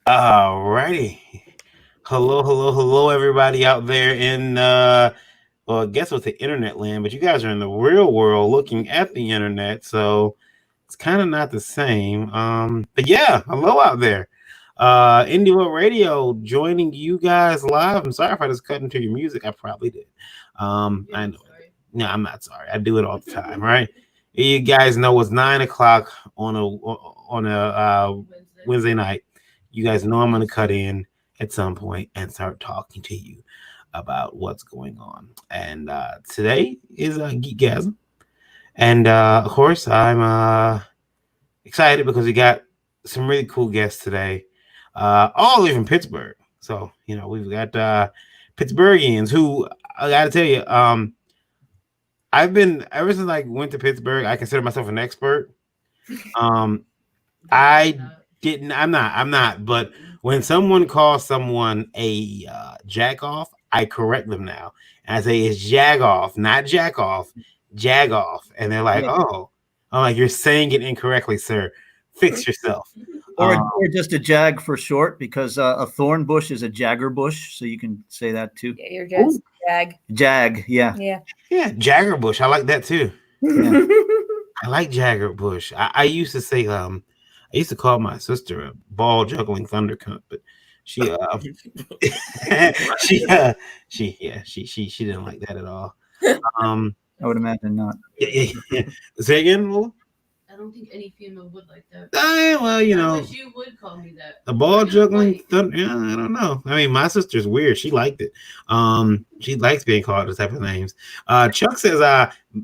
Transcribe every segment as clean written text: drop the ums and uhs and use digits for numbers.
Alrighty. Hello, everybody out there in well, I guess with the internet land, but you guys are in the real world looking at the internet, so it's kind of not the same. But yeah, hello out there. Indiewall Radio joining you guys live. I'm sorry if I just cut into your music. I probably did. I know. No, I'm not sorry. I do it all the time, right? You guys know it's 9 o'clock on a Wednesday night. You guys know I'm going to cut in at some point and start talking to you about what's going on. And today is GEEKGASM. And of course, I'm excited because we got some really cool guests today, all the way from Pittsburgh. So, we've got Pittsburghians who, I got to tell you, I've been, ever since I went to Pittsburgh, I consider myself an expert. I'm not, but when someone calls someone a jack off, I correct them now. And I say it's jag off, not jack off, jag off. And they're like, oh, I'm like, you're saying it incorrectly, sir. Fix yourself. Or just a jag for short, because a thorn bush is a jagger bush. So you can say that too. Yeah, you're just jag. Jag, yeah. Yeah, jagger bush. I like that too. Yeah. I like jagger bush. I used to say, I used to call my sister a ball juggling thunder cunt, but she she didn't like that at all. I would imagine not. Say again, Lola? I don't think any female would like that. Well, I wish you would call me that. A ball juggling thunder. Yeah, I don't know. I mean, my sister's weird. She liked it. She likes being called those type of names. Chuck says,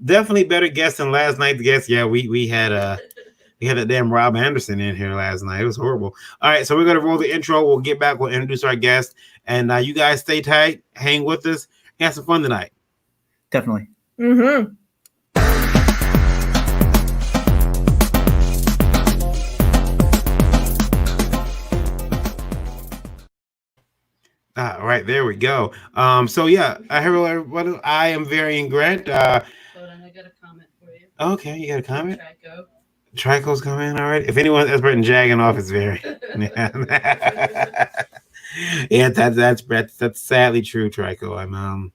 definitely better guest than last night's guest. Yeah, we had that damn Rob Anderson in here last night. It was horrible. All right, so we're gonna roll the intro. We'll get back. We'll introduce our guest, and you guys stay tight. Hang with us. Have some fun tonight. Definitely. Mm-hmm. All right, there we go. So yeah, hello everybody. I am Varian Grant. Hold on, I got a comment for you. Okay, you got a comment? Trico. Trico's coming. All right. If anyone's expert in jagging off, it's Varian. Yeah, that's sadly true, Trico. I'm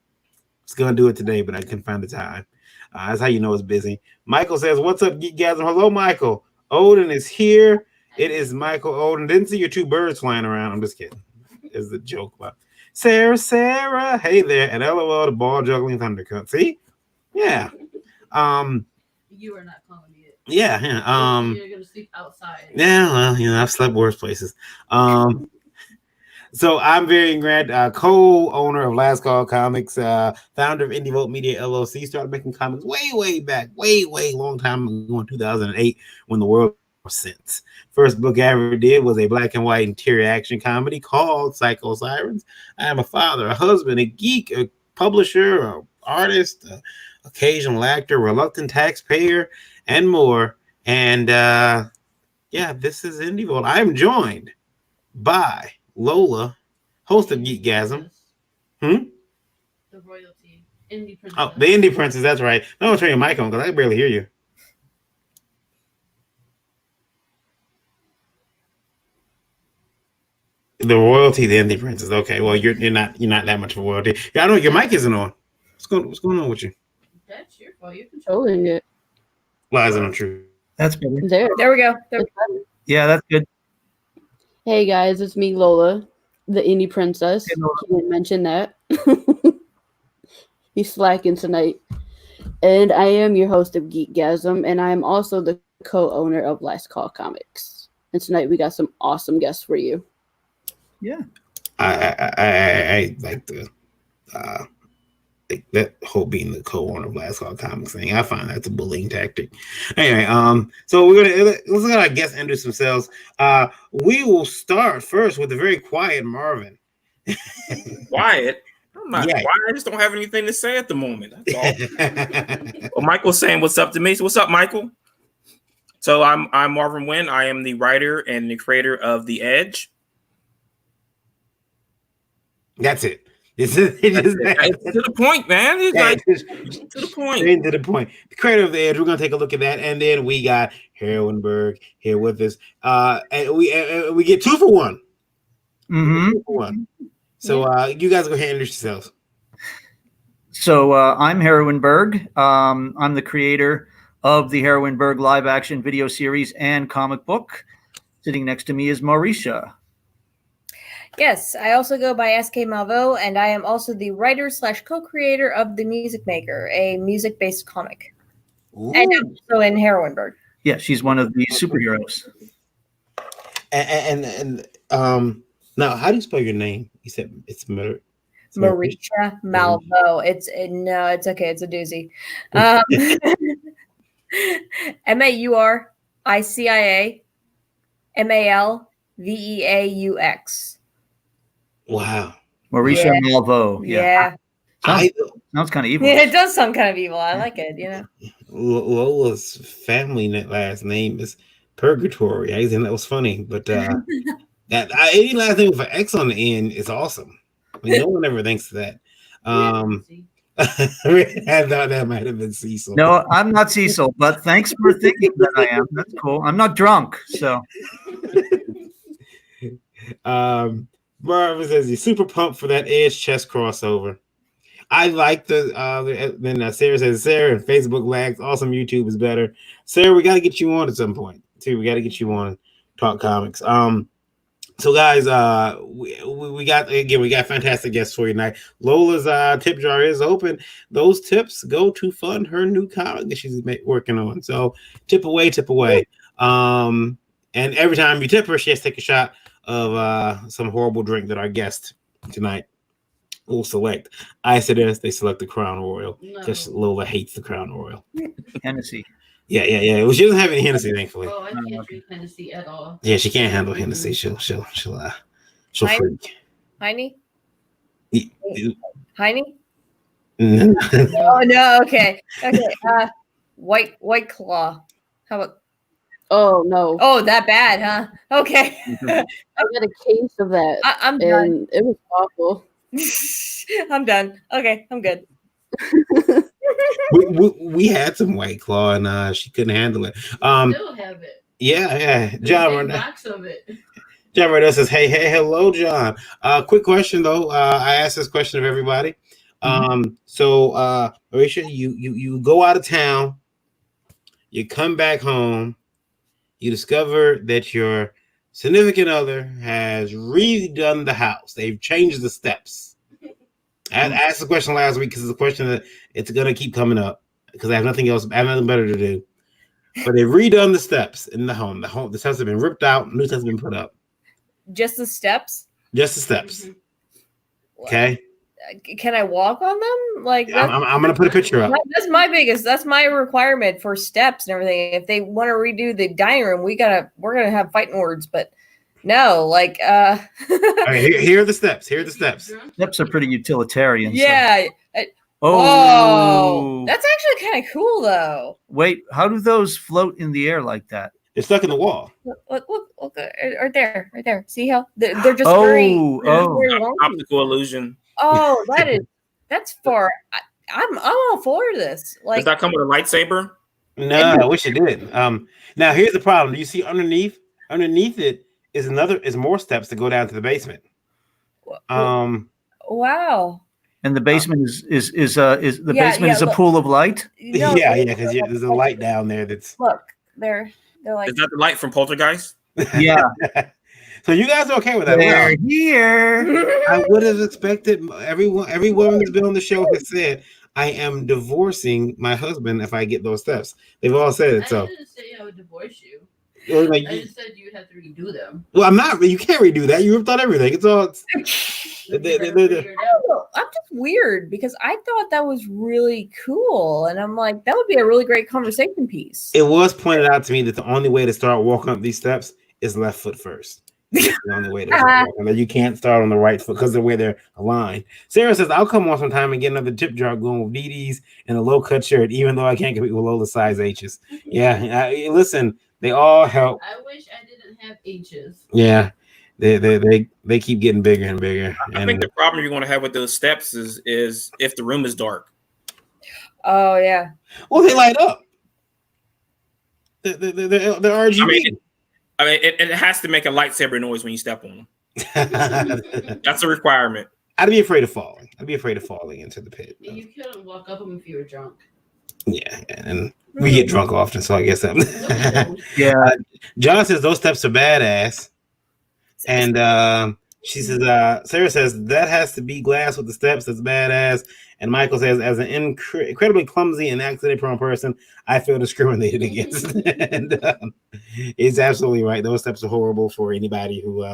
was gonna do it today, but I couldn't find the time. That's how you know it's busy. Michael says, "What's up, GEEKGASM?" Hello, Michael. Odin is here. It is Michael Odin. Didn't see your two birds flying around. I'm just kidding. Is the joke about Sarah? Hey there, and LOL, the ball juggling thunder cunt. See, yeah. You are not calling me it. Yeah. You're gonna sleep outside. Yeah, well, I've slept worse places. So I'm Varian Grant, co-owner of Last Call Comics, founder of Indie Media LLC. Started making comics way back, way long time ago in 2008 when the world was sense. First book I ever did was a black and white interior action comedy called Psycho Sirens. I am a father, a husband, a geek, a publisher, an artist, an occasional actor, reluctant taxpayer, and more. And this is Indiewall. I am joined by Lola, host of GEEKGASM. The royalty. Indie Princess. Oh, the Indie Princess, that's right. No, turn your mic on because I can barely hear you. The royalty, the Indie Princess. Okay, well, you're not that much of a royalty. Yeah, I know your mic isn't on. What's going on with you? That's your fault. You're controlling it. Lies and untrue. That's better. There we go. Yeah, that's good. Hey guys, it's me, Lola, the Indie Princess. He didn't mention that. He's slacking tonight. And I am your host of GEEKGASM, and I am also the co-owner of Last Call Comics. And tonight we got some awesome guests for you. Yeah. I like that whole being the co-owner of Last Call Comics thing. I find that's a bullying tactic. Anyway, so let's let our guests introduce themselves. We will start first with the very quiet Marvin. Quiet? I'm not quiet. I just don't have anything to say at the moment. That's all. Well, Michael's saying what's up to me. So what's up, Michael? So I'm Marvin Wynn. I am the writer and the creator of The Edge. That's it. It's to the point, man. It's like to the point. Straight to the point. The creator of The Edge. We're gonna take a look at that, and then we got Hillenburg here with us. And we get 2 for 1. Mm-hmm. So you guys go ahead and introduce yourselves. So I'm Hillenburg. I'm the creator of the Hillenburg live action video series and comic book. Sitting next to me is Mauricia. Yes, I also go by SK Malvo, and I am also the writer / co-creator of The Music Maker, a music-based comic. Ooh. And I'm also in Hillenburg. Yeah, she's one of the superheroes. And now, how do you spell your name? You said it's Mauricia Malvo. It's okay. It's a doozy. MauriCiaMalveaux. Wow. Mauricia Malvo. Yeah. Sounds kind of evil. Yeah, it does sound kind of evil. I like it, Lola's family last name is Purgatory. I think that was funny, but any last name with an X on the end is awesome. I mean, no one ever thinks of that. I thought that might have been Cecil. No, I'm not Cecil, but thanks for thinking that I am. That's cool. I'm not drunk, so. Marvin says he's super pumped for that Edge chess crossover. I like then Sarah says Sarah and Facebook lags. Awesome, YouTube is better. Sarah, we got to get you on at some point too. We got to get you on Talk Comics. So guys, we got fantastic guests for you tonight. Lola's tip jar is open. Those tips go to fund her new comic that she's working on. So tip away. And every time you tip her, she has to take a shot of some horrible drink that our guest tonight will select. I suggest they select the Crown Royal because Lola hates the Crown Royal. Hennessy. Yeah. Well, she doesn't have any Hennessy, thankfully. Oh, I can't drink Hennessy at all. Yeah, she can't handle Hennessy. She'll freak. Heine? You- Heine? No. Oh no, okay. White Claw. How about Oh no. Oh, that bad, huh? Okay. I got a case of that. I'm done. And it was awful. I'm done. Okay, I'm good. we had some White Claw and she couldn't handle it. Still have it. Yeah. John Box of it. John Randall says, hey, hello, John. Quick question though. I asked this question of everybody. So Mauricia, you go out of town, you come back home, you discover that your significant other has redone the house. They've changed the steps. I asked the question last week because it's a question that it's gonna keep coming up because I have nothing else. I have nothing better to do. But they've redone the steps in the home. The steps have been ripped out. New steps have been put up. Just the steps? Just the steps. Mm-hmm. Okay. Can I walk on them? Like I'm gonna put a picture up. That's my requirement for steps and everything. If they want to redo the dining room, we're gonna have fighting words, but no, like All right, here are the steps. Steps are pretty utilitarian. Yeah. So. Oh, that's actually kind of cool though. Wait, how do those float in the air like that? They're stuck in the wall. Look, right there. See how they're just very optical illusion. Oh, that's far. I'm all for this. Like, does that come with a lightsaber? No, I wish it did. Now here's the problem. Do you see underneath? Underneath it is more steps to go down to the basement. Wow. And the basement is a pool of light. No, yeah, because there's a light down there. That's look. They're like. Is that the light from Poltergeist? Yeah. So you guys are okay with that? They're here. I would have expected every woman that's been on the show has said, I am divorcing my husband if I get those steps. They've all said it. So I didn't say I would divorce you. Like, I just said you have to redo them. Well, I'm not. You can't redo that. You ripped out everything. It's all. I don't know. I'm just weird because I thought that was really cool, and I'm like, that would be a really great conversation piece. It was pointed out to me that the only way to start walking up these steps is left foot first. That's the only way to start walking. You can't start on the right foot because of the way they're aligned. Sarah says, I'll come on sometime and get another tip jar going with DDs and a low cut shirt, even though I can't compete with Lola size H's. Yeah, listen, they all help. I wish I didn't have H's. Yeah, they keep getting bigger and bigger. I think the problem you're going to have with those steps is if the room is dark. Oh yeah. Well, they light up. They're RGB. I mean, it has to make a lightsaber noise when you step on them. That's a requirement. I'd be afraid of falling. I'd be afraid of falling into the pit. And you couldn't walk up them if you were drunk. Yeah, and we get drunk often, so I guess that. Yeah. John says those steps are badass, and she says, Sarah says that has to be glass with the steps. That's badass. And Michael says, as an incredibly clumsy and accident-prone person, I feel discriminated against. And he's absolutely right. Those steps are horrible for anybody who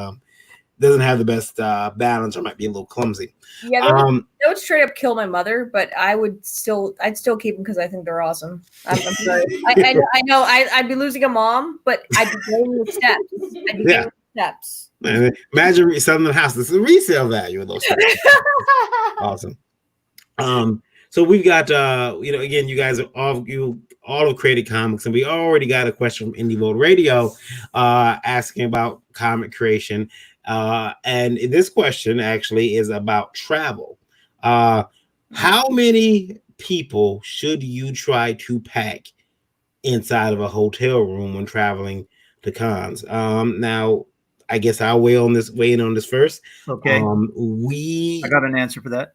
doesn't have the best balance or might be a little clumsy. Yeah, that would straight up kill my mother, but I'd still keep them because I think they're awesome. I'm sorry. I know I'd be losing a mom, but I'd be getting the steps. Steps. Imagine selling the house. This is the resale value of those steps. Awesome. So we've got again, you guys are all have created comics, and we already got a question from Indievolt Radio asking about comic creation. And this question actually is about travel. How many people should you try to pack inside of a hotel room when traveling to cons? Now, I guess I'll weigh in on this first. Okay. I got an answer for that.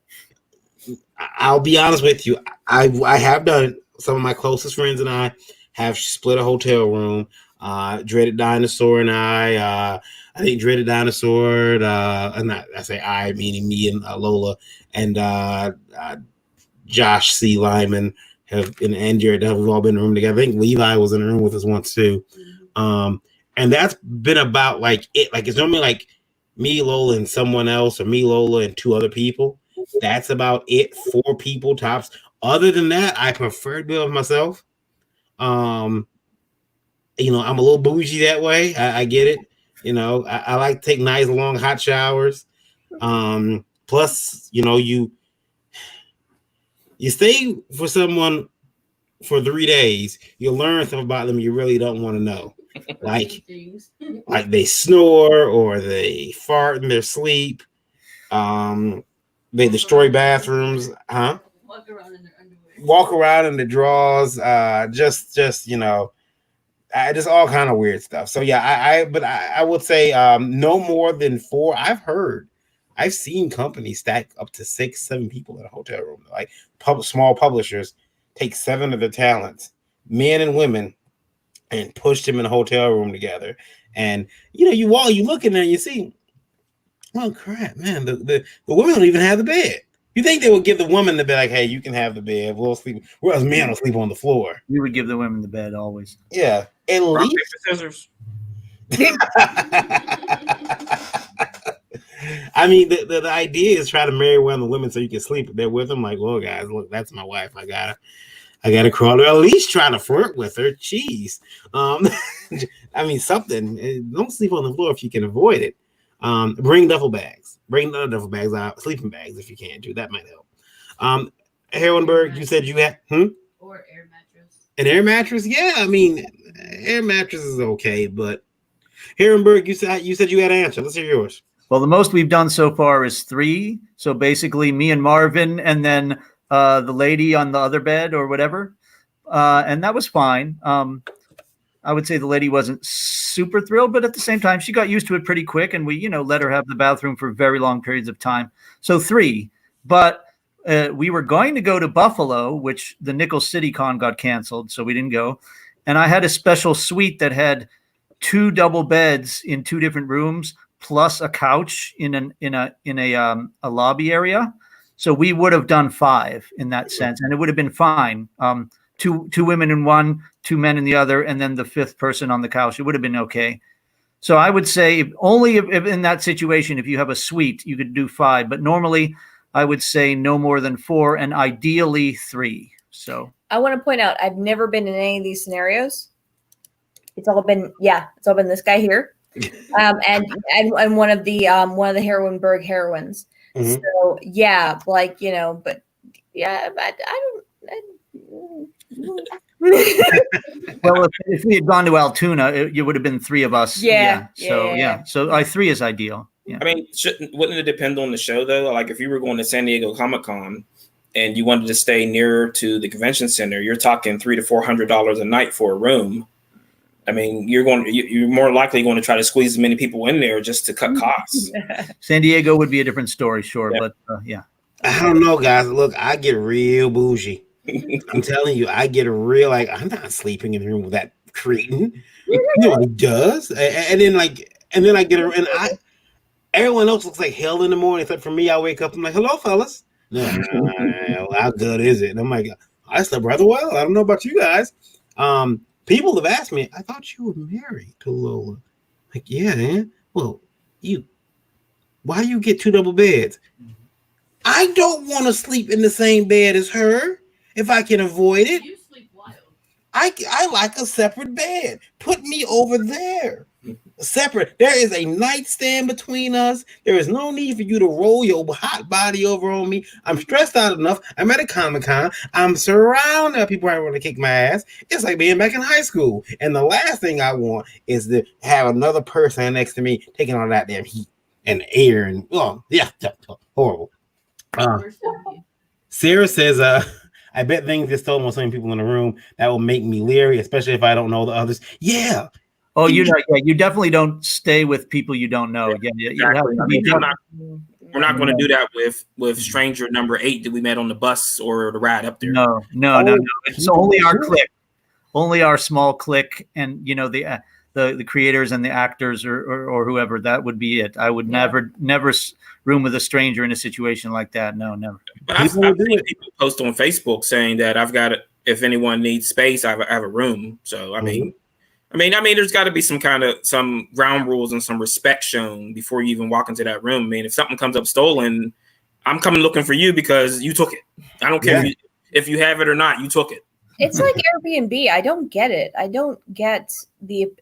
I'll be honest with you. I have done it. Some of my closest friends and I have split a hotel room. Dreaded Dinosaur and I think Dreaded Dinosaur, I say I, meaning me and Lola, and Josh C. Lyman and Jared have all been in a room together. I think Levi was in a room with us once too. And that's been about like it. Like it's normally like me, Lola, and someone else, or me, Lola, and two other people. That's about it. 4 people tops. Other than that, I prefer to be with myself. I'm a little bougie that way. I get it. I like to take nice long hot showers. Plus, you stay for someone for 3 days, you'll learn stuff about them you really don't want to know. Like they snore or they fart in their sleep. They destroy bathrooms, huh? Walk around in their underwear. Walk around in the drawers, just just all kind of weird stuff. So yeah, I would say no more than 4. I've seen companies stack up to 6, 7 people in a hotel room. Like small publishers take 7 of their talents, men and women, and push them in a hotel room together. And you look in there and you see, oh crap, man, the women don't even have the bed. You think they would give the woman the bed, like, hey, you can have the bed, we'll sleep, whereas men will sleep on the floor. We would give the women the bed always. Yeah, at least. Scissors. I mean, the idea is try to marry one of the women so you can sleep there with them. Like, well, guys, look, that's my wife. I gotta crawl her. At least try to flirt with her. Jeez. I mean, something. Don't sleep on the floor if you can avoid it. Bring duffel bags. Bring other duffel bags out. Sleeping bags if you can too. That might help. Harrenberg, you said you had or air mattress. An air mattress? Yeah, I mean, air mattress is okay, but Harrenberg, you said you had an answer. Let's hear yours. Well, the most we've done so far is 3. So basically, me and Marvin, and then the lady on the other bed or whatever, and that was fine. I would say the lady wasn't super thrilled, but at the same time, she got used to it pretty quick, and we, let her have the bathroom for very long periods of time. So 3, but we were going to go to Buffalo, which the Nickel City Con got canceled, so we didn't go. And I had a special suite that had 2 double beds in 2 different rooms, plus a couch in a lobby area. So we would have done 5 in that sense, and it would have been fine. 2 women in one, 2 men in the other, and then the 5th person on the couch. It would have been okay. So I would say if in that situation, if you have a suite, you could do 5. But normally, I would say no more than 4, and ideally 3. So I want to point out I've never been in any of these scenarios. It's all been this guy here, and one of the Harrenberg heroines. Mm-hmm. So yeah, but yeah, but I don't. Well, if we had gone to Altoona, it would have been 3 of us. Yeah. So 3 is ideal. Yeah. I mean, wouldn't it depend on the show though? Like if you were going to San Diego Comic-Con and you wanted to stay nearer to the convention center, you're talking $300 to $400 a night for a room. I mean, you're more likely going to try to squeeze as many people in there just to cut costs. San Diego would be a different story, sure, Yeah. but yeah. I don't know, guys. Look, I get real bougie. I'm telling you, I get real like I'm not sleeping in the room with that cretin. You know he does, and then I get her, and everyone else looks like hell in the morning, except for me. I wake up, I'm like, "Hello, fellas." No, how good is it? And I'm like, I slept rather well. I don't know about you guys. People have asked me, I thought you were married to Lola. Like, yeah, man. Well, why do you get 2 double beds? I don't want to sleep in the same bed as her if I can avoid it. You sleep wild. I like a separate bed. Put me over there. Separate. There is a nightstand between us. There is no need for you to roll your hot body over on me. I'm stressed out enough. I'm at a Comic-Con. I'm surrounded by people who want to kick my ass. It's like being back in high school. And the last thing I want is to have another person next to me taking all that damn heat and air and horrible. Sarah says, I bet things get stolen with so many people in the room. That will make me leery, especially if I don't know the others. Yeah. Oh, you definitely don't stay with people you don't know. Yeah, Exactly. I mean, we're not going to do that with stranger number 8 that we met on the bus or the ride up there. No. It's only our clique, only our small clique, and the creators and the actors or whoever. That would be it. I would never room with a stranger in a situation like that. No, never. But I've seen people post on Facebook saying that if anyone needs space, I have a room. So I mean, there's got to be some ground rules and some respect shown before you even walk into that room. I mean, if something comes up stolen, I'm coming looking for you because you took it. I don't care if you have it or not. You took it. It's like Airbnb. I don't get it. I don't get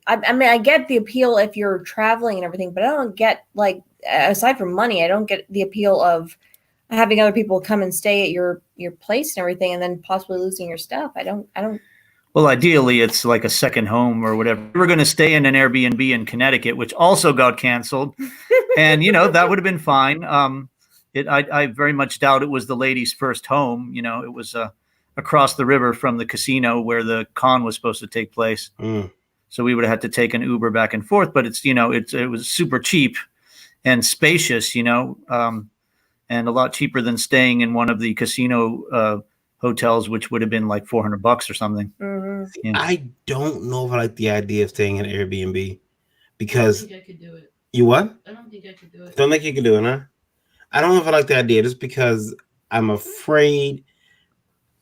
I get the appeal if you're traveling and everything, but I don't get, like, aside from money, I don't get the appeal of having other people come and stay at your place and everything, and then possibly losing your stuff. I don't. Well, ideally, it's like a second home or whatever. We were going to stay in an Airbnb in Connecticut, which also got canceled, and that would have been fine. I very much doubt it was the lady's first home. It was across the river from the casino where the con was supposed to take place. So we would have had to take an Uber back and forth, but it was super cheap and spacious, and a lot cheaper than staying in one of the casino hotels, which would have been like $400 or something. Mm-hmm. Yeah. I don't know if I like the idea of staying in Airbnb because I don't think I could do it. You what? I don't think I could do it. Don't think you can do it, huh? I don't know if I like the idea just because I'm afraid,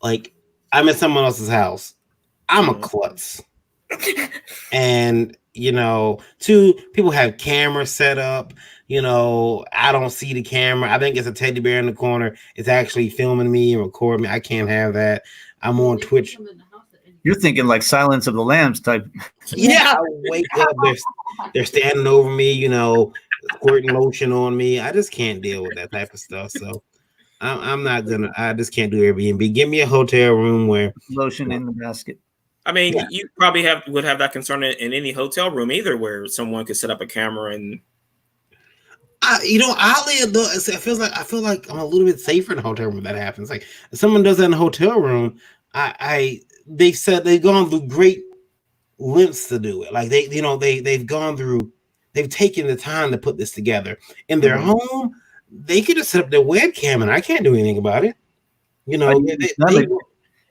like, I'm at someone else's house. I'm a klutz. And, 2, people have cameras set up. I don't see the camera. I think it's a teddy bear in the corner. It's actually filming me and recording me. I can't have that. I'm on Twitch. You're thinking like Silence of the Lambs type. Yeah, I wake up. They're standing over me, squirting lotion on me. I just can't deal with that type of stuff. So I'm not gonna. I just can't do Airbnb. Give me a hotel room where lotion in the basket. I mean, you probably would have that concern in any hotel room either, where someone could set up a camera and. Oddly, I feel like I'm a little bit safer in a hotel room if that happens. Like if someone does that in a hotel room, they said they've gone through great lengths to do it. Like they've taken the time to put this together in their home. They could have set up their webcam, and I can't do anything about it.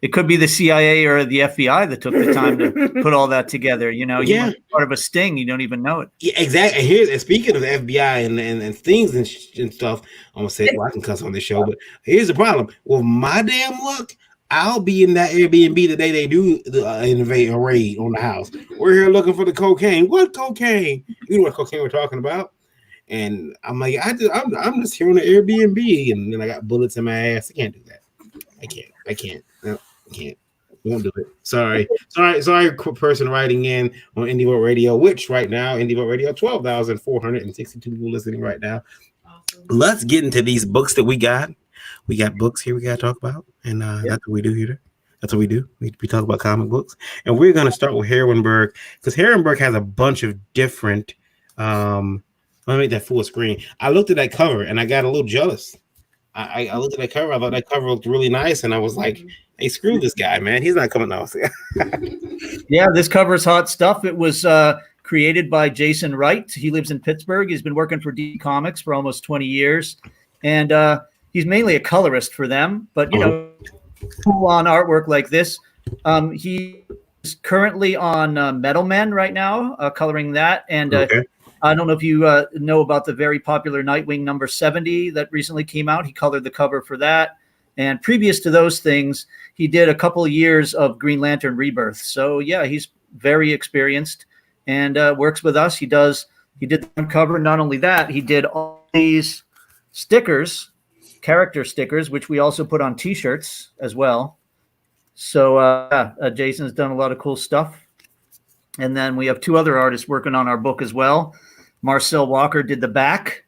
It could be the CIA or the FBI that took the time to put all that together. You might be part of a sting. You don't even know it. Yeah, exactly. And speaking of the FBI and things and stuff, I'm gonna say, well, I can cuss on this show, but here's the problem. With my damn luck, I'll be in that Airbnb the day they do invade a raid on the house. We're here looking for the cocaine. What cocaine? You know what cocaine we're talking about? And I'm like, I'm just here on the Airbnb, and then I got bullets in my ass. I can't do that. I can't. No, I can't. Won't do it. Sorry, person writing in on Indieworld Radio, which right now, Indieworld Radio, 12,462 people listening right now. Awesome. Let's get into these books that we got. We got books here we got to talk about, and that's what we do here. That's what we do. We talk about comic books, and we're going to start with Hillenburg because Hillenburg has a bunch of different. Let me make that full screen. I looked at that cover and I got a little jealous. I looked at that cover. I thought that cover looked really nice, and I was like, "Hey, screw this guy, man. He's not coming out." Yeah, this cover's hot stuff. It was created by Jason Wright. He lives in Pittsburgh. He's been working for DC Comics for almost 20 years, and he's mainly a colorist for them. But you know, cool on artwork like this. He is currently on Metal Men right now, coloring that. And I don't know if you know about the very popular Nightwing number 70 that recently came out. He colored the cover for that. And previous to those things, he did a couple of years of Green Lantern Rebirth. So yeah, he's very experienced and works with us. He did the cover. Not only that, he did all these stickers, character stickers, which we also put on T-shirts as well. So Jason's done a lot of cool stuff. And then we have two other artists working on our book as well. Marcel Walker did the back.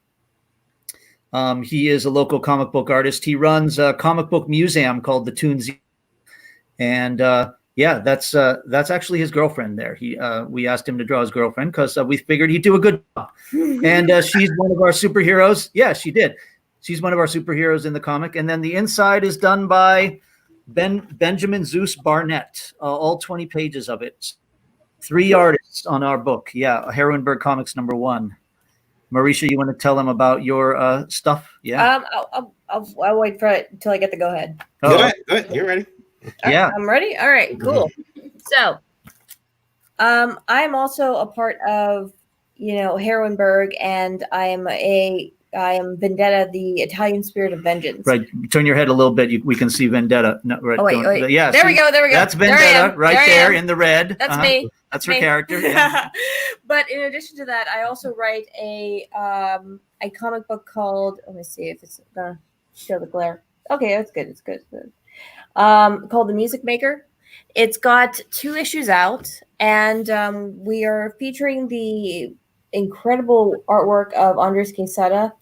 He is a local comic book artist. He runs a comic book museum called the Toons. And yeah, that's actually his girlfriend there. We asked him to draw his girlfriend because we figured he'd do a good job. And she's one of our superheroes. Yeah, she did. She's one of our superheroes in the comic. And then the inside is done by Benjamin Zeus Barnett, all 20 pages of it. 3 artists on our book. Yeah, Hillenburg Comics #1. Marisha, you want to tell them about your stuff? Yeah. I'll wait for it until I get the go ahead. Go ahead. You're ready. Yeah. I'm ready. All right, cool. So, I'm also a part of, Hillenburg, and I am Vendetta, the Italian spirit of vengeance. Right. Turn your head a little bit. We can see Vendetta. No, right. Oh, wait. Yeah. There we go. That's Vendetta right there in the red. That's me. That's her character. Yeah. But in addition to that, I also write a comic book called, let me see if it's gonna show the glare. Okay, that's good. It's good. Called The Music Maker. It's got 2 issues out, and we are featuring the incredible artwork of Andres Quesada.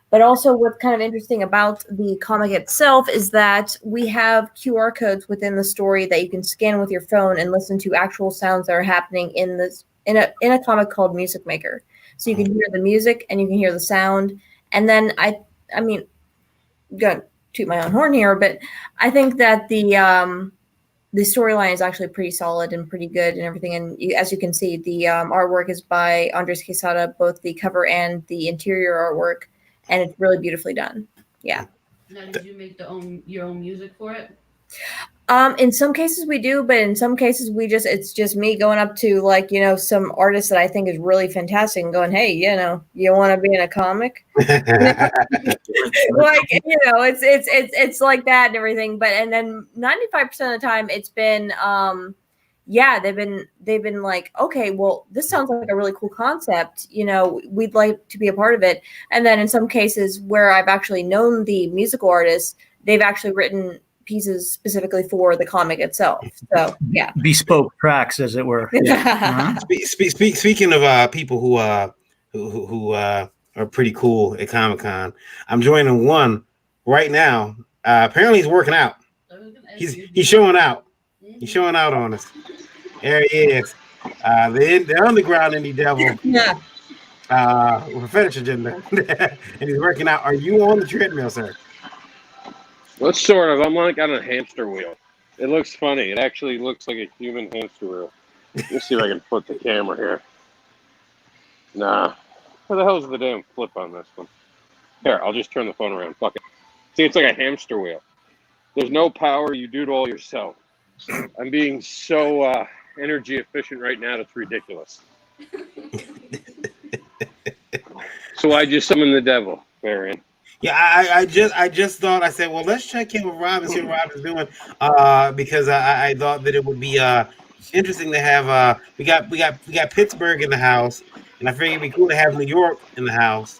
But also what's kind of interesting about the comic itself is that we have QR codes within the story that you can scan with your phone and listen to actual sounds that are happening in a comic called Music Maker. So you can hear the music and you can hear the sound. And then I mean, I'm gonna toot my own horn here, but I think that the storyline is actually pretty solid and pretty good and everything. And as you can see, the artwork is by Andres Quesada, both the cover and the interior artwork. And it's really beautifully done. Yeah. Now, did you make your own music for it? In some cases we do, but in some cases it's just me going up to some artist that I think is really fantastic and going, hey, you want to be in a comic? It's like that and everything. And then 95% of the time it's been they've been like, okay, well, this sounds like a really cool concept. We'd like to be a part of it. And then in some cases where I've actually known the musical artists, they've actually written pieces specifically for the comic itself. So yeah, bespoke tracks, as it were. Yeah. Speaking of people who are pretty cool at Comic-Con, I'm joining one right now. Apparently he's working out. He's showing out. He's showing out on us. There he is. The underground indie devil. Yeah. With a fetish agenda. And he's working out. Are you on the treadmill, sir? Well, sort of. I'm like on a hamster wheel. It looks funny. It actually looks like a human hamster wheel. Let's see if I can put the camera here. Nah. What the hell's the damn flip on this one? Here, I'll just turn the phone around. Fuck it. See, it's like a hamster wheel. There's no power. You do it all yourself. I'm being so energy efficient right now. It's ridiculous. So I just summoned the devil, Marion. Yeah, I just thought, I said, well, let's check in with Rob and see what Rob is doing, because I thought that it would be interesting to have we got Pittsburgh in the house, and I figured it'd be cool to have New York in the house.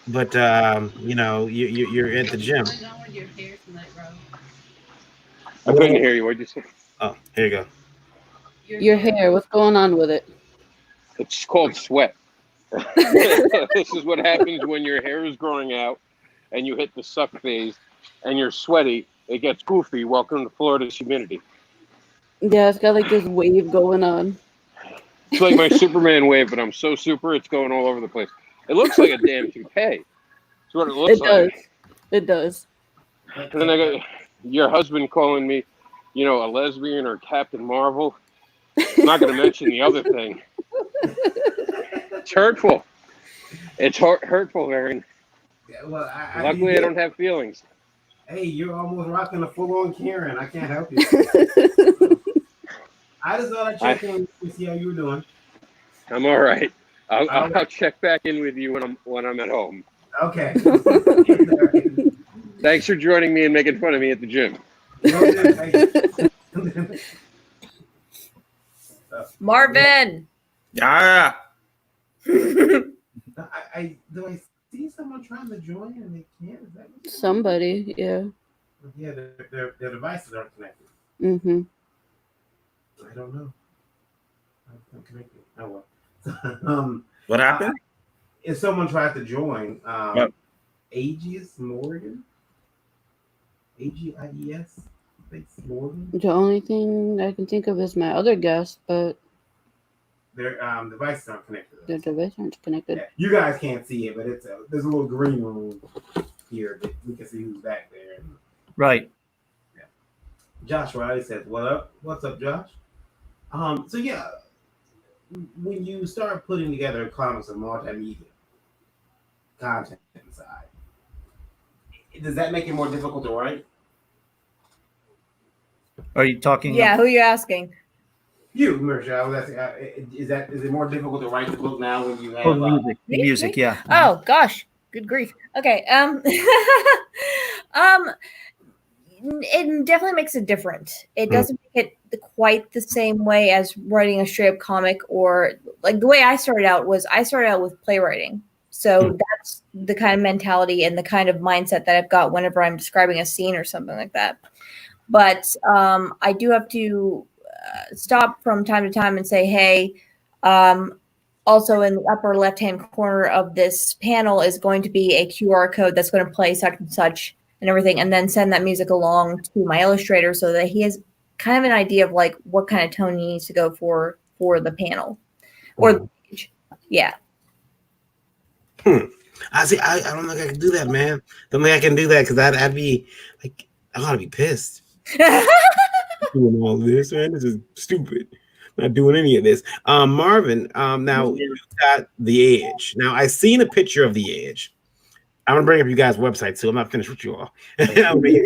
But you're at the gym. I couldn't hear you. What'd you say? Oh, here you go. Your hair, what's going on with it? It's called sweat. This is what happens when your hair is growing out and you hit the suck phase and you're sweaty. It gets goofy. Welcome to Florida's humidity. Yeah, it's got like this wave going on. It's like my Superman wave, but I'm so super, it's going all over the place. It looks like a damn toupee. That's what it looks like. Does. It does. And then I got your husband calling me, you know, a lesbian or Captain Marvel. I'm not going to mention the other thing. It's hurtful. It's hurtful, Aaron. Yeah, well, Luckily, I don't have feelings. Hey, you're almost rocking a full-on Karen. I can't help you. I just thought I'd check in to see how you were doing. I'm all right. I'll check back in with you when I'm at home. Okay. Thanks for joining me and making fun of me at the gym. Marvin. Yeah. Do I see someone trying to join and they can't? Is that what Somebody, yeah. Yeah, their devices aren't connected. Mm-hmm. I don't know. I'm connected. Oh well. What happened? If someone tried to join, Aegis Morgan, AGIES, Morgan. The only thing I can think of is my other guest, but Their devices aren't connected. their devices aren't connected. Yeah, you guys can't see it, but there's a little green room here that we can see who's back there. Right. Yeah. Josh Riley says, "What up? What's up, Josh?" So yeah, when you start putting together comics of multimedia content inside, does that make it more difficult to write? Are you talking? Yeah, who are you asking? You, Marisha, I was asking, is it more difficult to write the book now when you have music. Music, yeah. Oh gosh, good grief. Okay. It definitely makes it different. It doesn't make it quite the same way as writing a straight up comic, or like the way I started out with playwriting. So that's the kind of mentality and the kind of mindset that I've got whenever I'm describing a scene or something like that. But I do have to stop from time to time and say, hey, also in the upper left-hand corner of this panel is going to be a QR code that's going to play such and such and everything, and then send that music along to my illustrator so that he has kind of an idea of like what kind of tone he needs to go for the panel or the page. Yeah. I see. I don't think I can do that, man. Don't think I can do that because I'd be like, I gotta be pissed. Doing all this, man. This is stupid. Not doing any of this. Marvin, now you got The Edge. Now I seen a picture of The Edge. I'm gonna bring up you guys' website too. I'm not finished with you all. Tell me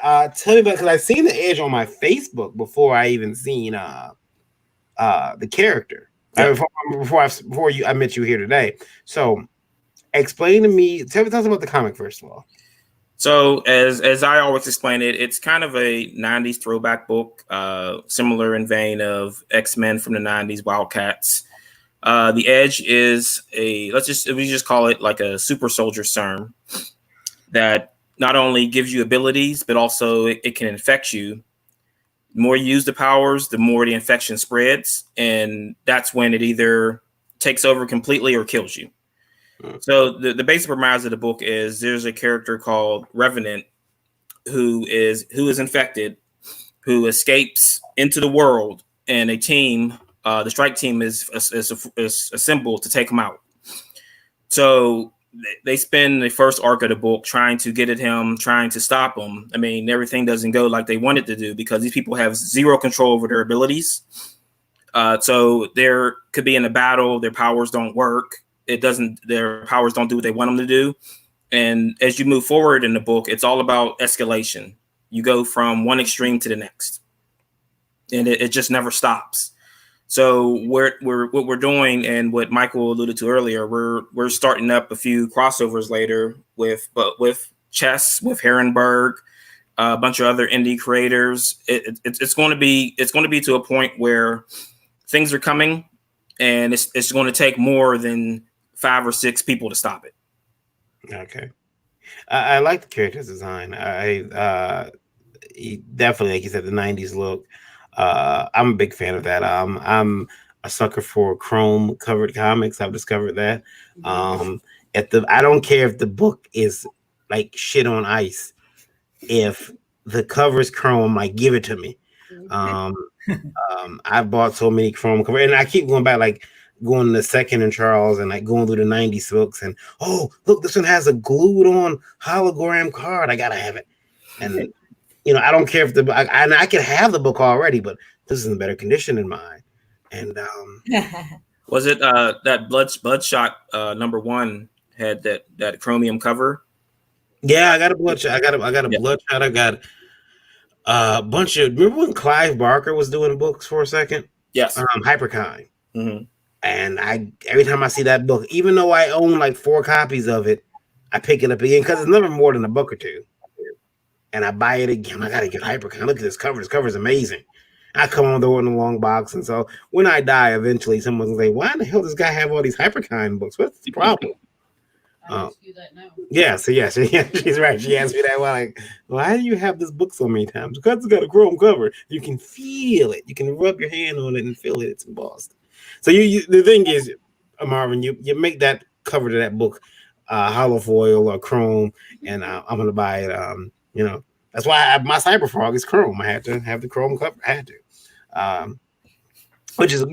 about, because I seen The Edge on my Facebook before I even seen the character. Before I met you here today. So explain to me, tell us about the comic first of all. So as I always explain it, it's kind of a 90s throwback book, similar in vein of X-Men from the 90s, Wildcats. The Edge is we just call it like a super soldier serum that not only gives you abilities, but also it can infect you. The more you use the powers, the more the infection spreads. And that's when it either takes over completely or kills you. So the basic premise of the book is there's a character called Revenant who is infected, who escapes into the world, and a team, the strike team is assembled to take him out. So they spend the first arc of the book trying to get at him, trying to stop him. I mean, everything doesn't go like they wanted to do because these people have zero control over their abilities. So there could be in a battle, their powers don't work. Their powers don't do what they want them to do. And as you move forward in the book, it's all about escalation. You go from one extreme to the next, and it just never stops. So what we're doing, and what Michael alluded to earlier, we're starting up a few crossovers later with Chess, with Hillenburg, a bunch of other indie creators. It's going to be to a point where things are coming, and it's going to take more than 5 or 6 people to stop it. Okay, I like the character design. He definitely, like you said, the 90s look. I'm a big fan of that. I'm a sucker for chrome covered comics. I've discovered that. I don't care if the book is like shit on ice. If the cover is chrome, like give it to me. I've bought so many chrome covers, and I keep going back. Like going to Second and Charles and like going through the 90s books and oh look, this one has a glued on hologram card. I gotta have it. And I don't care if I can have the book already, but this is in better condition than mine. And was it that Bloodshot #1 had that chromium cover? Yeah, I got a Bloodshot. I got a Bloodshot. I got a bunch of. Remember when Clive Barker was doing books for a second? Yes. Hyperkind. Mm-hmm. And every time I see that book, even though I own like 4 copies of it, I pick it up again because it's never more than a book or two. And I buy it again. I gotta get Hyperkind. Look at this cover. This cover is amazing. I come on door in a long box, and so when I die, eventually someone's gonna say, "Why the hell does this guy have all these Hyperkind books? What's the problem?" I ask you that now. Yeah, so yeah, she's right. She asked me that. Like, why do you have this book so many times? Because it's got a chrome cover. You can feel it. You can rub your hand on it and feel it. It's embossed. So the thing is, Marvin, you make that cover to that book, hollow foil or chrome, and I'm gonna buy it. That's why my Cyber Frog is chrome. I had to have the chrome cover. I had to. Which is,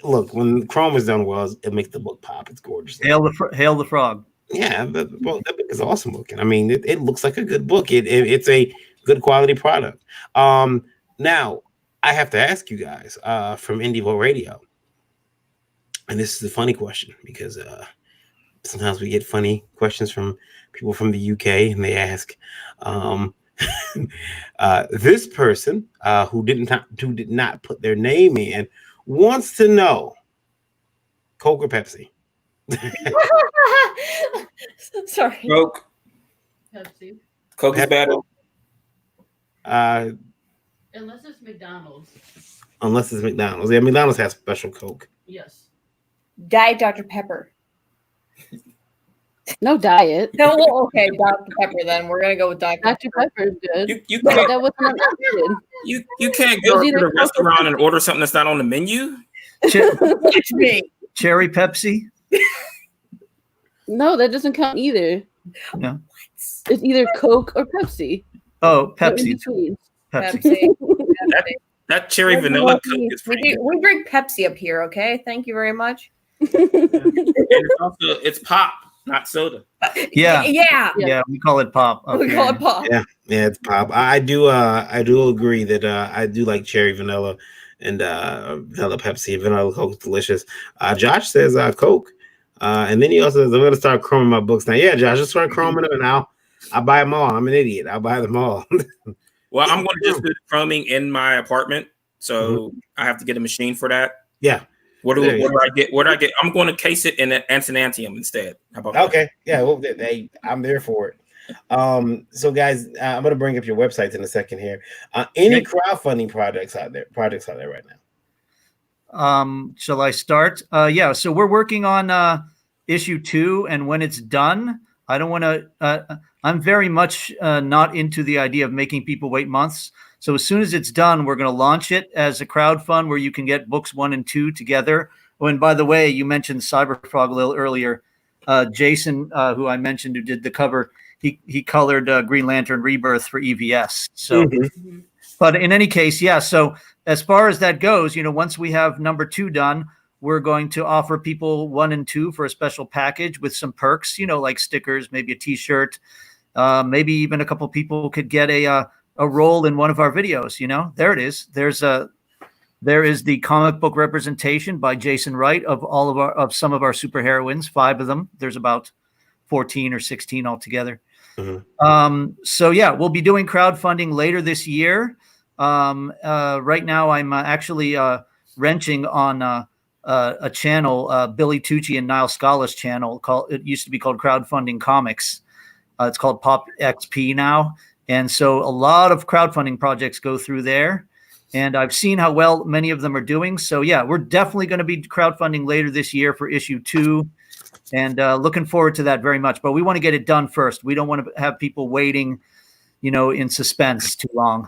look, when chrome is done well, it makes the book pop. It's gorgeous. Hail the Frog. Yeah, that book is awesome looking. I mean, it looks like a good book. It's a good quality product. Now, I have to ask you guys from Indiewall Radio, and this is a funny question because sometimes we get funny questions from people from the UK, and they ask, this person who did not put their name in wants to know, Coke or Pepsi? Sorry. Coke. Pepsi. Coke is better. Unless it's McDonald's. Yeah, McDonald's has special Coke. Yes. Diet Dr. Pepper. No diet. No, well, okay, Dr. Pepper. Then we're gonna go with Dr. Dr. Pepper is good. You But can't, that wasn't an option. you can't go to the restaurant and order something that's not on the menu. It's me. Cherry Pepsi. No, that doesn't count either. No. It's either Coke or Pepsi. Oh, Or in Pepsi. between. Pepsi. That cherry vanilla Coke is pretty. We drink Pepsi up here, okay? Thank you very much. It's pop, not soda. Yeah. Yeah. We call it pop. We call it pop. Yeah, it's pop. I do agree that I do like cherry vanilla and vanilla Pepsi and vanilla Coke is delicious. Josh says Coke. And then he also says, I'm going to start chroming my books now. Yeah, Josh, just start chroming them and I'll buy them all. I'm an idiot. I'll buy them all. Well, I'm going to just do the chroming in my apartment. So I have to get a machine for that. Yeah. What do I get? What do I get? I'm going to case it in antimantium instead. How about that? Okay. Yeah. Well, I'm there for it. So guys, I'm going to bring up your websites in a second here. Any crowdfunding projects out there right now? Shall I start? Yeah. So we're working on issue 2, and when it's done, I don't want to. I'm very much not into the idea of making people wait months. So as soon as it's done, we're going to launch it as a crowdfund where you can get books 1 and 2 together. Oh, and by the way, you mentioned Cyberfrog a little earlier. Jason, who I mentioned, who did the cover, he colored Green Lantern Rebirth for EVS. So, but in any case, yeah. So as far as that goes, once we have number 2 done, we're going to offer people 1 and 2 for a special package with some perks, like stickers, maybe a T-shirt, maybe even a couple people could get a role in one of our videos. There it is. There is the comic book representation by Jason Wright of some of our superheroines, 5 of them. There's about 14 or 16 altogether. So yeah, we'll be doing crowdfunding later this year. Right now I'm actually wrenching on a channel, Billy Tucci and Niall Scala's channel. It used to be called Crowdfunding Comics. It's called Pop XP now. And so a lot of crowdfunding projects go through there. And I've seen how well many of them are doing. So yeah, we're definitely going to be crowdfunding later this year for issue 2. And looking forward to that very much. But we want to get it done first. We don't want to have people waiting, in suspense too long.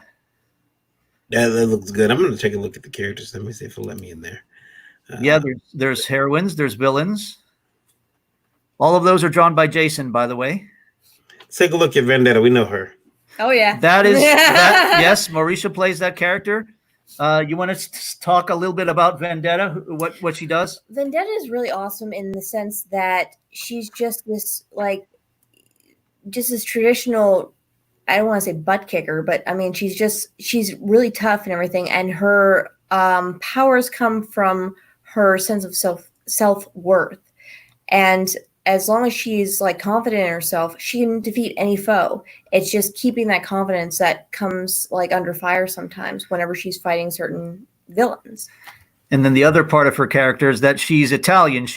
Yeah, that looks good. I'm going to take a look at the characters. Let me see if it'll let me in there. Yeah, there's heroines, there's villains. All of those are drawn by Jason, by the way. Let's take a look at Vendetta. We know her. Oh yeah. That is yes, Mauricia plays that character. You want to talk a little bit about Vendetta, what she does? Vendetta is really awesome in the sense that she's just this traditional, I don't want to say butt kicker, but I mean, she's really tough and everything. And her powers come from her sense of self-worth. And as long as she's like confident in herself, she can defeat any foe. It's just keeping that confidence that comes like under fire sometimes whenever she's fighting certain villains. And then the other part of her character is that she's Italian.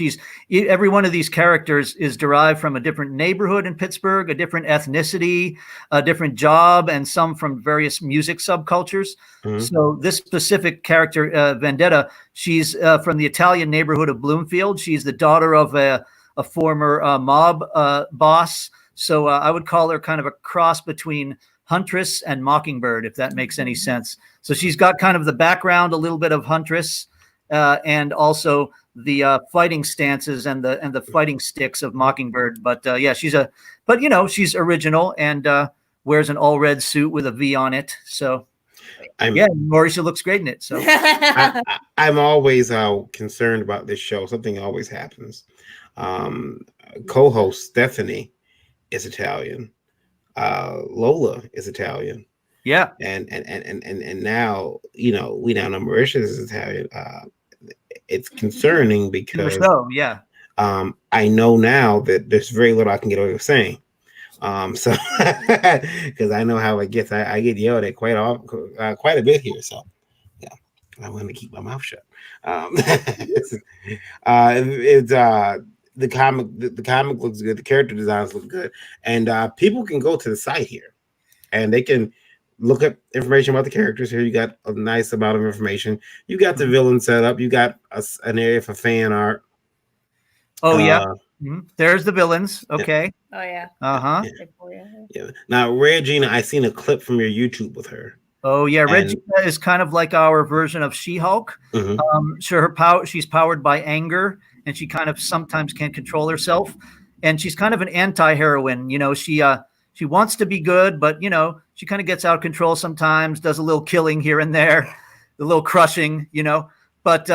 Every one of these characters is derived from a different neighborhood in Pittsburgh, a different ethnicity, a different job, and some from various music subcultures. Mm-hmm. So this specific character, Vendetta, she's from the Italian neighborhood of Bloomfield. She's the daughter of a former mob boss. So I would call her kind of a cross between Huntress and Mockingbird, if that makes any sense. So she's got kind of the background, a little bit of Huntress, and also the fighting stances and the fighting sticks of Mockingbird. But yeah, she's original and wears an all red suit with a V on it. So Mauricia looks great in it. So I'm always concerned about this show. Something always happens. Co-host Stephanie is Italian. Lola is Italian. Yeah. And now, we now know Mauricia is Italian. It's concerning because I know now that there's very little I can get away with saying. So because I know how it gets. I get yelled at quite a bit here. So yeah, I want to keep my mouth shut. The comic looks good. The character designs look good, and people can go to the site here, and they can look up information about the characters. Here you got a nice amount of information. You got the villain set up. You got an area for fan art. Oh yeah, there's the villains. Okay. Oh yeah. Yeah. Now, Regina, I seen a clip from your YouTube with her. Oh yeah, Regina is kind of like our version of She-Hulk. Mm-hmm. She's powered by anger, and she kind of sometimes can't control herself. And she's kind of an anti-heroine. She wants to be good, but she kind of gets out of control sometimes. Does a little killing here and there, a little crushing. But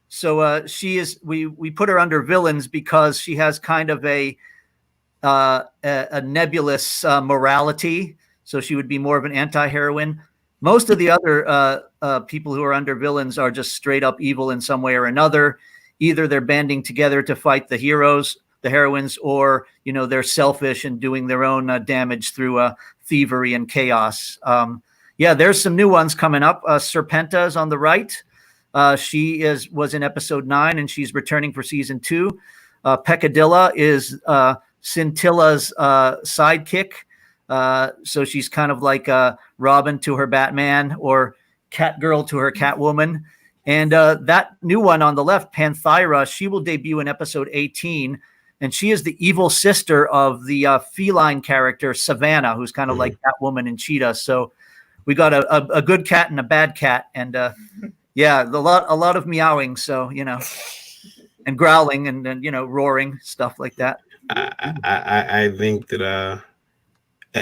so she is. We put her under villains because she has kind of a nebulous morality. So she would be more of an anti-heroine. Most of the other people who are under villains are just straight up evil in some way or another. Either they're banding together to fight the heroes, the heroines, or they're selfish and doing their own damage through thievery and chaos. There's some new ones coming up. Serpenta is on the right. She was in episode 9 and she's returning for season 2. Peccadilla is Scintilla's sidekick. So she's kind of like Robin to her Batman or Catgirl to her Catwoman. And that new one on the left, Panthera, she will debut in episode 18. And she is the evil sister of the feline character, Savannah, who's kind of like Catwoman and Cheetah. So we got a good cat and a bad cat. And a lot of meowing. So, and growling and roaring, stuff like that. I think that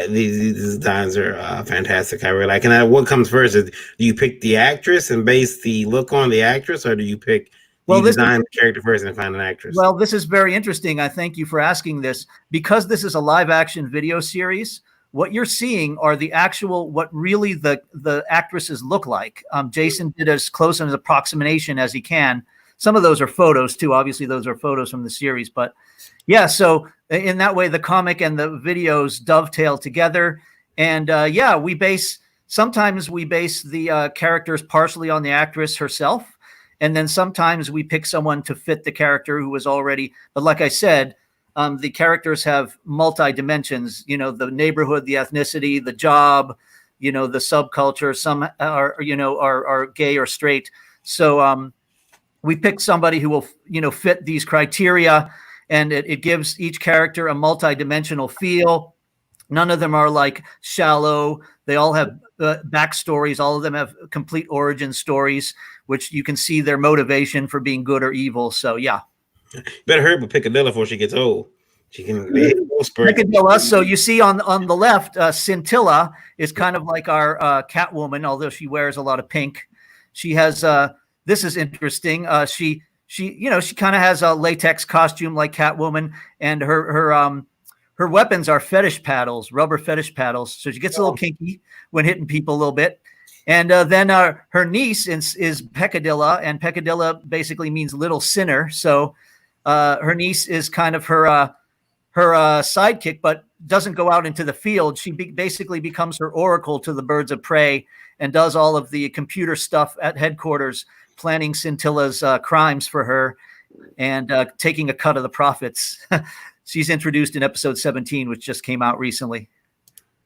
these designs are fantastic. I really like. And what comes first is, do you pick the actress and base the look on the actress, or do you pick design the character first and find an actress? Well, this is very interesting. I thank you for asking this, because this is a live action video series. What you're seeing are what really the actresses look like. Jason did as close an approximation as he can. Some of those are photos too. Obviously, those are photos from the series, but yeah. So in that way, the comic and the videos dovetail together. And sometimes we base the characters partially on the actress herself. And then sometimes we pick someone to fit the character who was already, but like I said, the characters have multi-dimensions, the neighborhood, the ethnicity, the job, the subculture. Some are gay or straight. So we pick somebody who will, fit these criteria, and it gives each character a multi-dimensional feel. None of them are like shallow. They all have backstories. All of them have complete origin stories, which you can see their motivation for being good or evil. So yeah. Better hurry up with Piccadilly before she gets old. She can they Peccadilla. So you see on the left, Scintilla is kind of like our Catwoman, although she wears a lot of pink. She has this is interesting. She kind of has a latex costume like Catwoman, and her weapons are fetish paddles, rubber fetish paddles. So she gets a little kinky when hitting people a little bit. And then her niece is Peccadilla, and Peccadilla basically means little sinner. So her niece is kind of her sidekick, but doesn't go out into the field. She basically becomes her oracle to the birds of prey and does all of the computer stuff at headquarters, planning Scintilla's crimes for her and taking a cut of the profits. She's introduced in episode 17, which just came out recently.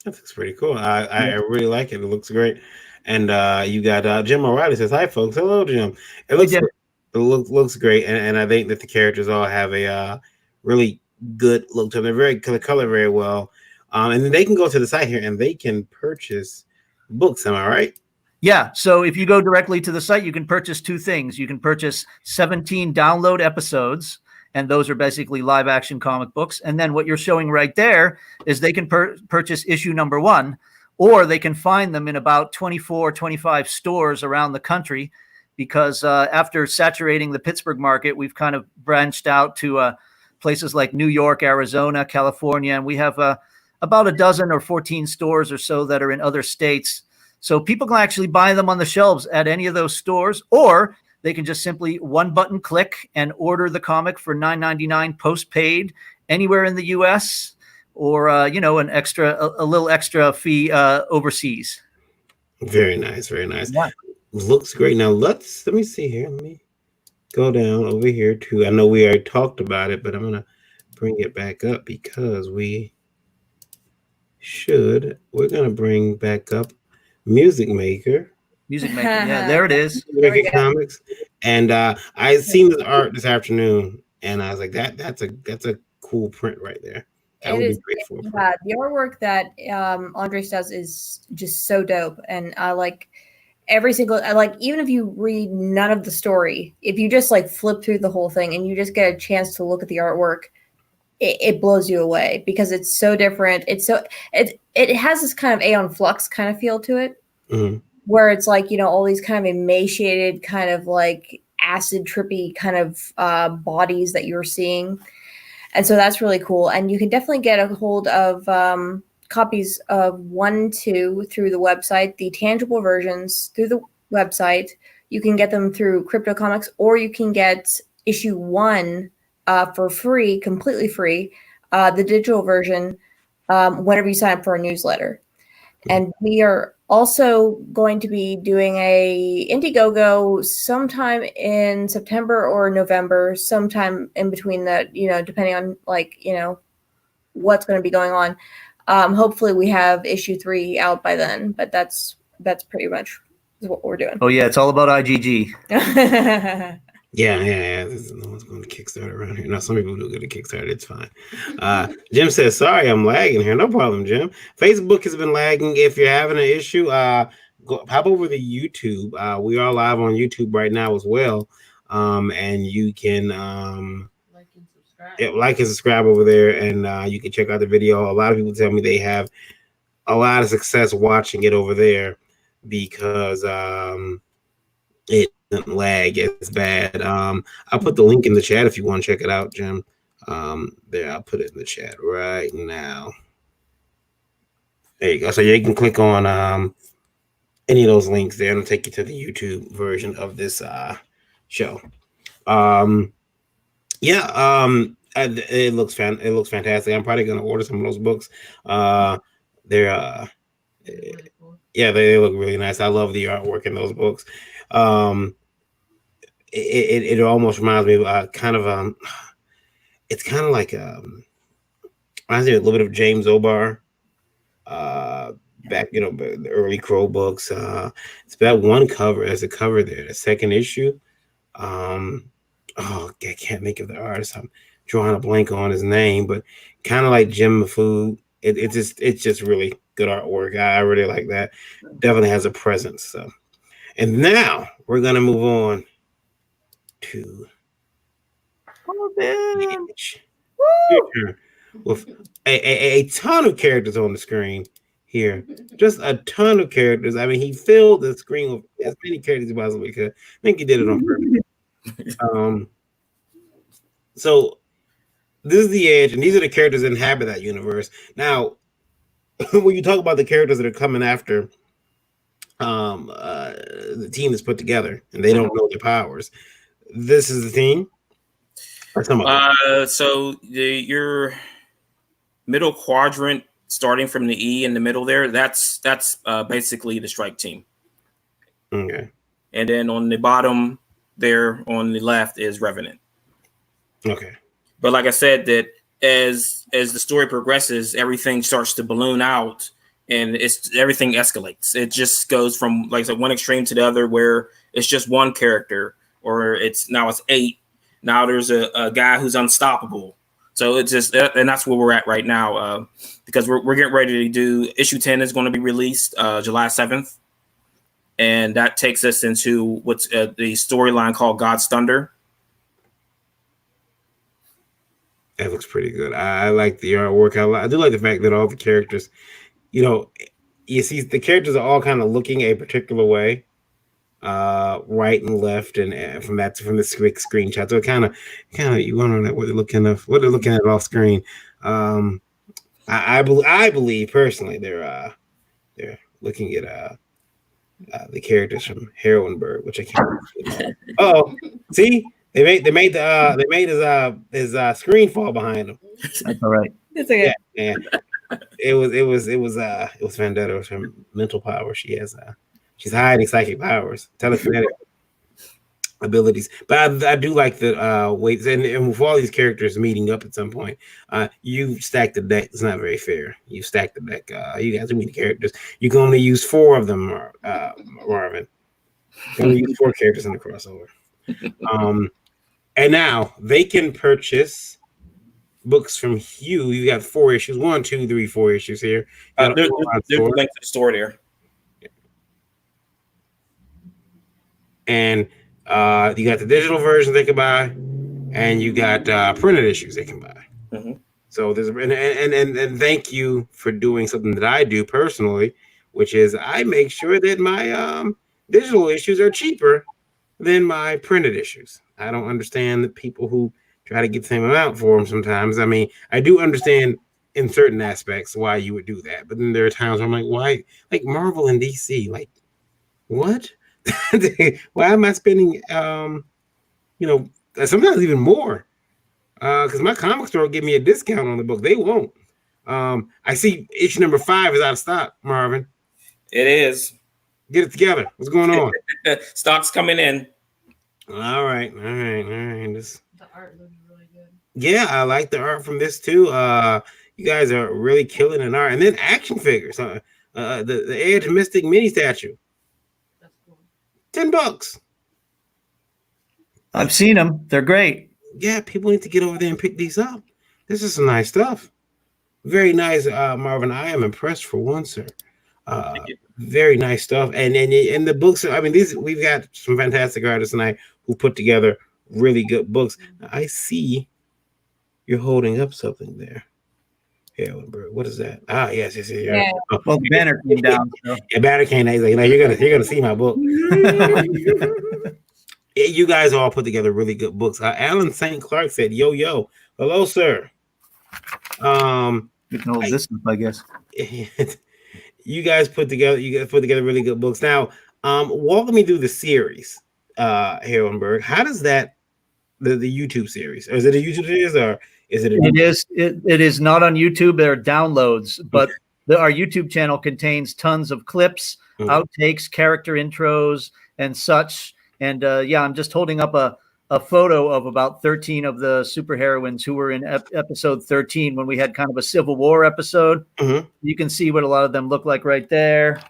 That looks pretty cool. I really like it. It looks great. And you got Jim O'Reilly says, "Hi, folks. Hello, Jim." It looks great, and I think that the characters all have a really good look to them. They color very well, and then they can go to the site here and they can purchase books. Am I right? Yeah. So if you go directly to the site, you can purchase two things. You can purchase 17 download episodes, and those are basically live action comic books. And then what you're showing right there is they can purchase issue number 1, or they can find them in about 24, 25 stores around the country, because after saturating the Pittsburgh market, we've kind of branched out to places like New York, Arizona, California, and we have about a dozen or 14 stores or so that are in other states. So people can actually buy them on the shelves at any of those stores, or they can just simply one button click and order the comic for $9.99 postpaid anywhere in the U.S., or a little extra fee overseas. Very nice, very nice. Yeah. Looks great. Now let me see here. Let me go down over here to. I know we already talked about it, but I'm gonna bring it back up because we're gonna bring back up Music Maker. Yeah, there it is. Maker Comics, and I seen this art this afternoon, and I was like, that's a cool print right there. It is. Yeah, the artwork that Andres does is just so dope, and I like every single. Even if you read none of the story, if you just like flip through the whole thing and you just get a chance to look at the artwork, it blows you away because it's so different. It has this kind of Aeon Flux kind of feel to it, where it's like all these kind of emaciated, kind of like acid trippy kind of bodies that you're seeing. And so that's really cool. And you can definitely get a hold of copies of 1, 2 through the website, the tangible versions through the website. You can get them through Crypto Comics, or you can get issue 1 for free, completely free, the digital version, whenever you sign up for our newsletter. And we are also going to be doing a Indiegogo sometime in September or November, sometime in between that, depending on what's going to be going on. Hopefully we have issue 3 out by then, but that's pretty much what we're doing. Oh yeah, it's all about IGG. Yeah. No one's going to Kickstarter around here. No, some people do go to Kickstarter. It's fine. Jim says, "Sorry, I'm lagging here." No problem, Jim. Facebook has been lagging. If you're having an issue, hop over to YouTube. We are live on YouTube right now as well, and you can like and subscribe over there, and you can check out the video. A lot of people tell me they have a lot of success watching it over there because it doesn't lag as bad. I'll put the link in the chat if you want to check it out, Jim. There, I'll put it in the chat right now. There you go. So you can click on any of those links there, and it'll take you to the YouTube version of this show. It looks fantastic. I'm probably gonna order some of those books. They're they look really nice. I love the artwork in those books. It almost reminds me of it's kind of like reminds me a little bit of James O'Barr, back the early Crow books. It's about one cover. There's a cover there, the second issue. I can't think of the artist. I'm drawing a blank on his name, but kind of like Jim Mafood. It's just really good artwork. I really like that. Definitely has a presence. So, and now we're gonna move on to with a ton of characters on the screen here. Just a ton of characters. I mean, he filled the screen with as many characters as he possibly could. I think he did it on purpose. So this is the Edge, and these are the characters that inhabit that universe. Now, when you talk about the characters that are coming after the team that's put together, and they don't know their powers, this is the team. Or some of them? So your middle quadrant, starting from the E in the middle there, that's basically the strike team. Okay. And then on the bottom there on the left is Revenant. Okay. But like I said, that as the story progresses, everything starts to balloon out, and everything escalates. It just goes from, like I said, one extreme to the other, where it's just one character, or it's 8. Now there's a guy who's unstoppable. So it's just, and that's where we're at right now, because we're getting ready to do issue 10 is going to be released July 7th, and that takes us into what's the storyline called God's Thunder. That looks pretty good. I like the artwork. I do like the fact that all the characters, you see the characters are all kind of looking a particular way, right and left, and from the screenshot. So it kind of you wonder what they're looking at off screen. I believe personally they're looking at the characters from Hillenburg, which I can't. Oh, see. They made his screen fall behind him. That's all right. It's okay. Yeah. It was Vendetta with her mental power. She's hiding psychic powers, telekinetic abilities. But I do like the weights, and with all these characters meeting up at some point, you stack the deck. It's not very fair. You stack the deck. You got too many characters. You can only use 4 of them, Marvin. You can only use 4 characters in the crossover. And now they can purchase books from Hugh. You got 4 issues, 1, 2, 3, 4 issues here. There's a link to the store there. And you got the digital versions they can buy, and you got printed issues they can buy. Mm-hmm. So there's and thank you for doing something that I do personally, which is I make sure that my digital issues are cheaper than my printed issues. I don't understand the people who try to get the same amount for them sometimes. I mean, I do understand in certain aspects why you would do that, but then there are times where I'm like, why? Like Marvel and DC, like what? Why am I spending sometimes even more? Because my comic store will give me a discount on the book. They won't. I see issue number 5 is out of stock, Marvin. It is. Get it together. What's going on? Stock's coming in. All right. The art looks really good. Yeah, I like the art from this too. You guys are really killing in art. And then action figures. The Edge Mystic mini statue. That's cool. $10. I've seen them. They're great. Yeah, people need to get over there and pick these up. This is some nice stuff. Very nice, Marvin. I am impressed for one, sir. Very nice stuff. And the books, I mean, we've got some fantastic artists tonight who put together really good books. I see you're holding up something there. Hillenburg. What is that? Ah, yes. Yeah. Oh, Well, the banner came down. So. yeah, banner came down. He's like, you're gonna see my book. You guys all put together really good books. Alyn Sankar said, yo, hello, sir. You can hold this up, I guess. You guys put together really good books. Now, walk me through the series, Hillenburg. How does that the YouTube series? Or is it a YouTube series or is it? It is not on YouTube. There are downloads, but our YouTube channel contains tons of clips, outtakes, character intros, and such. And I'm just holding up a photo of about 13 of the superheroines who were in episode 13 when we had kind of a Civil War episode. Mm-hmm. You can see what a lot of them look like right there,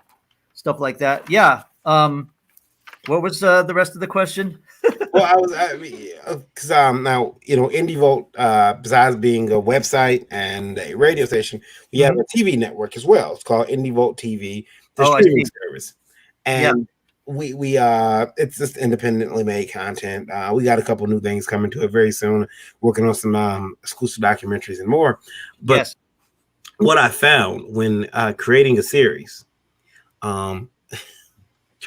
stuff like that. Yeah. What was the rest of the question? Well, because now IndieVault, besides being a website and a radio station, we have a TV network as well. It's called IndieVault TV, the streaming service. And we it's just independently made content. We got a couple new things coming to it very soon, working on some exclusive documentaries and more. But yes. What I found when creating a series, trying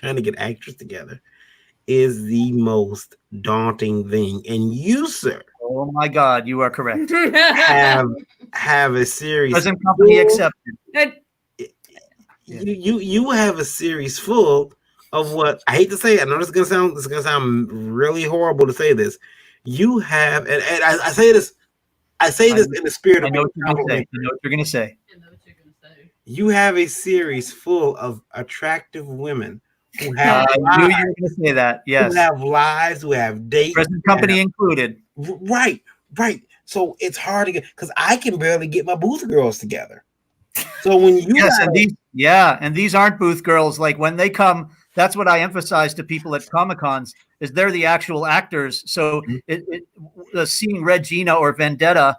to get actors together, is the most daunting thing. And you, sir, Oh my God, you are correct. have a series. Present company accepted. You have a series full of what I hate to say. I know this is gonna sound really horrible to say this. You have, and I say this. I say this in the spirit I of know what you're going to say. complimentary. I know what you're going to say. I know what you're gonna say. You have a series full of attractive women who have I knew you were going to say that. Yes. who have lives, who have dates, Present company included. right. So it's hard to get because I can barely get my booth girls together. So when you Yes, guys, and these aren't booth girls. Like when they come, that's what I emphasize to people at Comic-Cons is they're the actual actors. So seeing Regina or Vendetta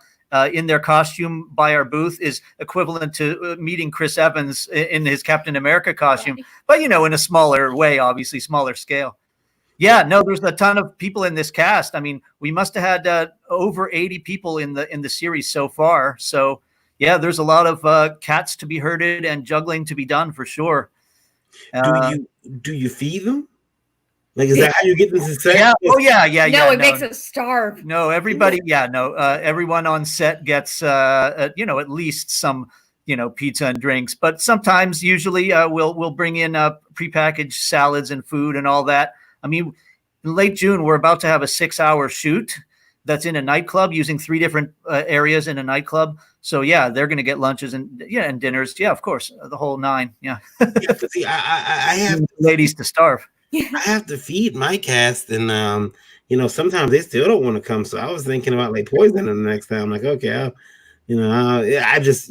in their costume by our booth is equivalent to meeting Chris Evans in his Captain America costume, but in a smaller way, obviously smaller scale. Yeah, no, there's a ton of people in this cast. I mean, we must have had over 80 people in the series so far. So yeah, there's a lot of cats to be herded and juggling to be done for sure. do you feed them? Like, is that how you get them to say? Yeah. Oh yeah. No, it makes us starve. No, everybody. Yeah, no. Everyone on set gets at least some pizza and drinks, but sometimes, usually, we'll bring in prepackaged salads and food and all that. I mean, in late June, we're about to have a 6-hour shoot that's in a nightclub using 3 different areas in a nightclub. So yeah, they're going to get lunches and dinners. Yeah, of course, the whole 9. Yeah. See, I have ladies to starve. I have to feed my cast, and sometimes they still don't want to come. So I was thinking about like poisoning them the next time. Like, okay, it's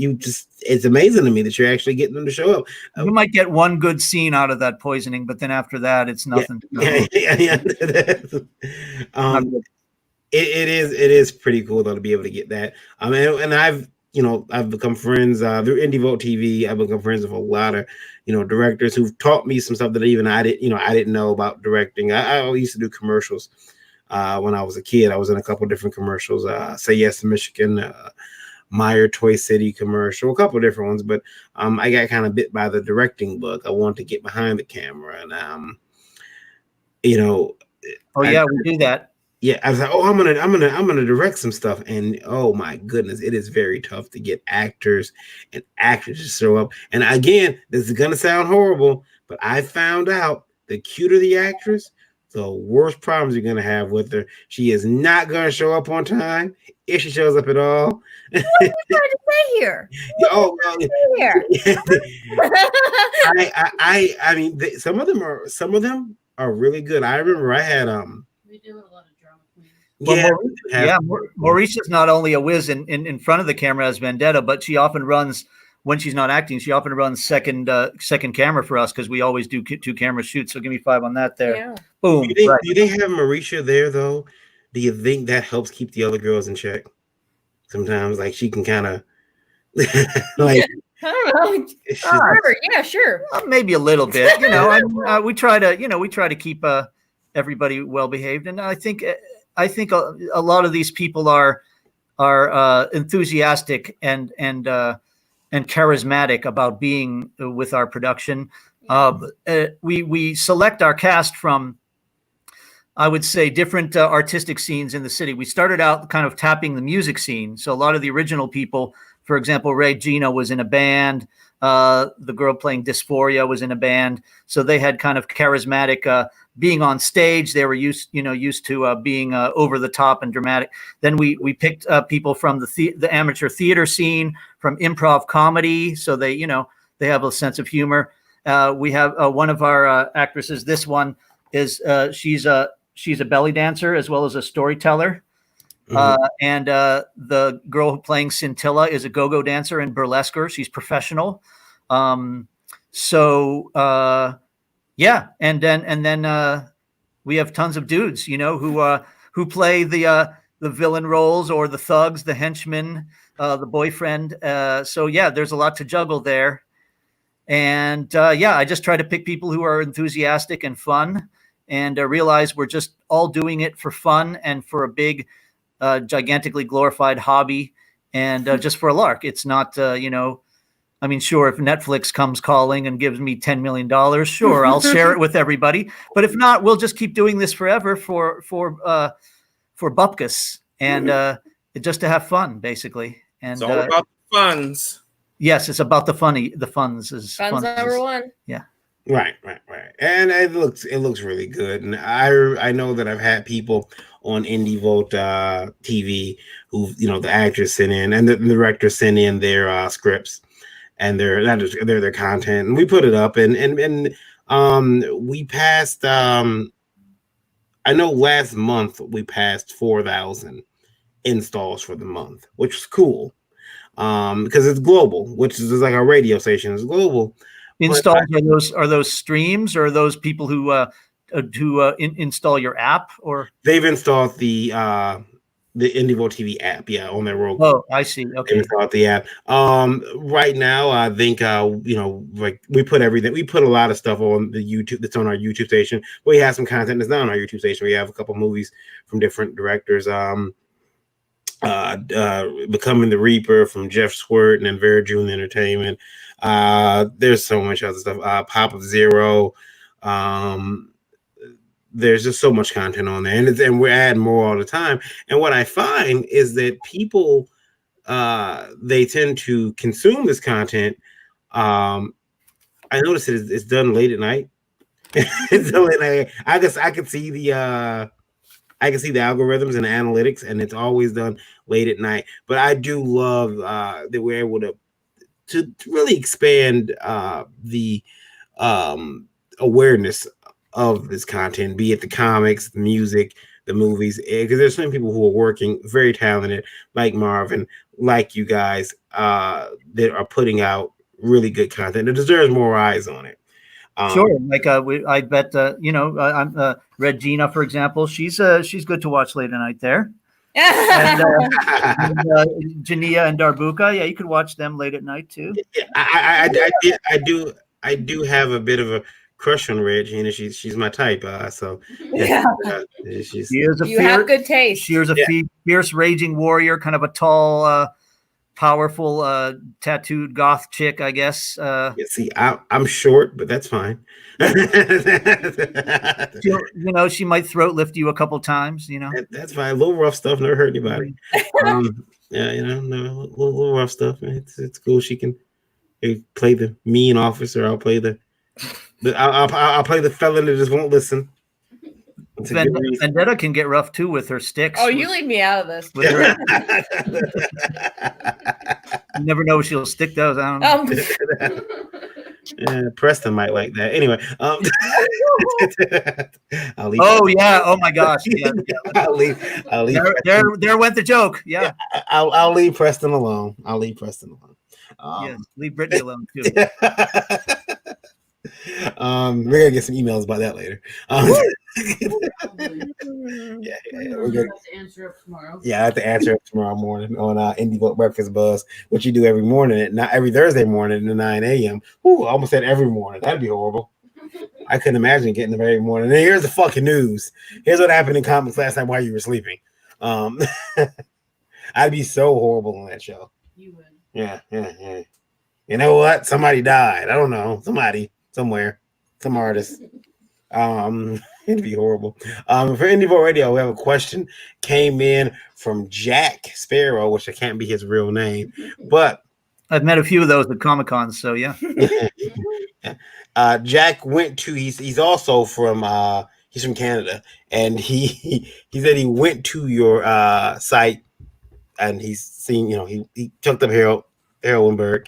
amazing to me that you're actually getting them to show up. You might get one good scene out of that poisoning, but then after that, it's nothing. Yeah. It is pretty cool though to be able to get that. And I've become friends through Indiewall TV. I've become friends with a lot of directors who've taught me some stuff that even I didn't know about directing. I used to do commercials when I was a kid. I was in a couple different commercials. Say Yes to Michigan, Meyer Toy City commercial, a couple of different ones. But I got kind of bit by the directing bug. I wanted to get behind the camera, and Oh yeah, we do that. Yeah, I was like, oh, I'm gonna direct some stuff, and oh my goodness, it is very tough to get actors and actresses to show up. And again, this is gonna sound horrible, but I found out the cuter the actress, the worse problems you're gonna have with her. She is not gonna show up on time if she shows up at all. What are you trying to say here? I mean, some of them are really good. I remember I had We do a lot of drama queens. Well, Maurice is not only a whiz in front of the camera as Vendetta, but she often runs, when she's not acting, she often runs second camera for us because we always do 2 camera shoots. So give me 5 on that there. Yeah. Boom. Do they have Mauricia there though? Do you think that helps keep the other girls in check? Sometimes, like, she can kind of like. I don't know. Yeah, sure. Maybe a little bit. We try to keep everybody well behaved, and I think a lot of these people are enthusiastic and charismatic about being with our production. We select our cast from, I would say, different artistic scenes in the city. We started out kind of tapping the music scene, so a lot of the original people. For example, Regina was in a band. The girl playing Dysphoria was in a band. So they had kind of charismatic being on stage. They were used to being over the top and dramatic. Then we picked people from the amateur theater scene, from improv comedy. So they have a sense of humor. We have one of our actresses. This one is she's a belly dancer as well as a storyteller. And the girl playing Scintilla is a go-go dancer and burlesquer. She's professional. And then we have tons of dudes, who play the villain roles or the thugs, the henchmen, the boyfriend. So yeah, there's a lot to juggle there. And yeah, I just try to pick people who are enthusiastic and fun, and realize we're just all doing it for fun and for a big, gigantically glorified hobby, and just for a lark. It's not, I mean, sure, if Netflix comes calling and gives me $10 million, sure, I'll share it with everybody. But if not, we'll just keep doing this forever for bupkis and just to have fun, basically. And It's all about the funds. Yes, it's about the funds. Fun's number one. Yeah. Right. And it looks really good. And I know that I've had people on IndieWall TV who, the actors sent in and the directors sent in their scripts and their content, and we put it up and we passed. I know last month we passed 4,000 installs for the month, which was cool. Because it's global, which is like a radio station. It's global. Installs are those streams, or are those people who install your app, or they've installed the Indiewall TV app, on their Roku. Oh, I see. Okay. They installed the app. Right now, I think like we put everything. We put a lot of stuff on the YouTube that's on our YouTube station. We have some content that's not on our YouTube station. We have a couple movies from different directors. Becoming the Reaper from Jeff Squirt and then Vera June Entertainment. There's so much other stuff. Pop of Zero. There's just so much content on there, and we're adding more all the time. And what I find is that people they tend to consume this content. I notice it's done late at night. It's done late at night. I guess I can see the algorithms and the analytics, and it's always done late at night. But I do love that we're able to really expand the awareness of this content, be it the comics, the music, the movies, because there's some people who are working very talented, like Marvin, like you guys, that are putting out really good content. It deserves more eyes on it. Sure, like I bet I'm Red Gina, for example. She's good to watch late at night there. And Jania and Darbuka, yeah, you could watch them late at night too. I do have a bit of a crush on Red Gina. She's my type. So yeah, have good taste. She is a fierce raging warrior, kind of a tall, powerful, tattooed goth chick, I guess. See, I'm short, but that's fine. She might throat lift you a couple times. That's fine. A little rough stuff never hurt anybody. Yeah, no, a little rough stuff. Man. It's cool. She can play the mean officer. I'll play I'll play the felon that just won't listen. Vendetta can get rough too with her sticks. Oh, you leave me out of this. You never know, she'll stick those. I don't know. Yeah, Preston might like that. Anyway, I'll leave. Oh yeah! Oh my gosh! Yeah. I'll leave. There went the joke. Yeah. I'll leave Preston alone. Yes, leave Brittany alone too. We're gonna get some emails about that later. We're gonna have to answer up tomorrow. Yeah, I have to answer up tomorrow morning on Indie Breakfast Buzz, which you do every morning, not every Thursday morning at 9 a.m. Ooh, I almost said every morning. That'd be horrible. I couldn't imagine getting them every morning. And here's the fucking news. Here's what happened in comics last time while you were sleeping. I'd be so horrible on that show. You would. Yeah. You know what? Somebody died. I don't know. Somebody, somewhere, some artist. It'd be horrible. For Indiewall Radio, we have a question came in from Jack Sparrow, which I can't be his real name, but I've met a few of those at Comic-Con, so yeah. Jack went to. He's also from. He's from Canada, and he said he went to your site, and he's seen. He checked up Hillenburg.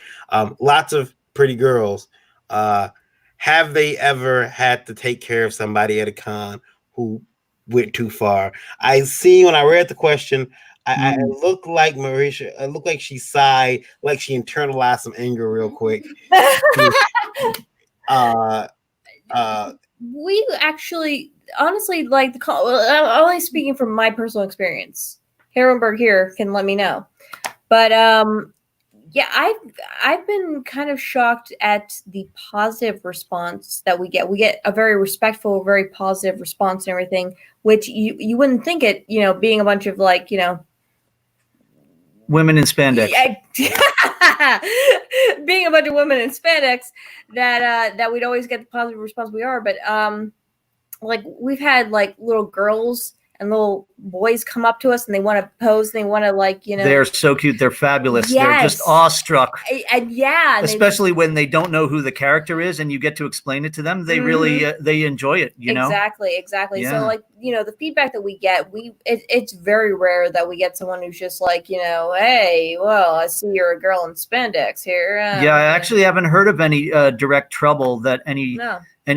Lots of pretty girls. Have they ever had to take care of somebody at a con who went too far? I see when I read the question, I looked like Marisha. It looked like she sighed, like she internalized some anger real quick. We actually, honestly, like only speaking from my personal experience. Hillenburg here can let me know, but Yeah, I've been kind of shocked at the positive response that we get. We get a very respectful, very positive response and everything, which you wouldn't think it, being a bunch of women in spandex. Being a bunch of women in spandex that we'd always get the positive response we are, but we've had little girls and little boys come up to us and they want to pose and they want to they're so cute, they're fabulous. Yes. They're just awestruck. Especially when they don't know who the character is and you get to explain it to them, they really they enjoy it, exactly Yeah. So the feedback that we get, it's very rare that we get someone who's just hey, well, I see you're a girl in spandex here. I actually haven't heard of any direct trouble that any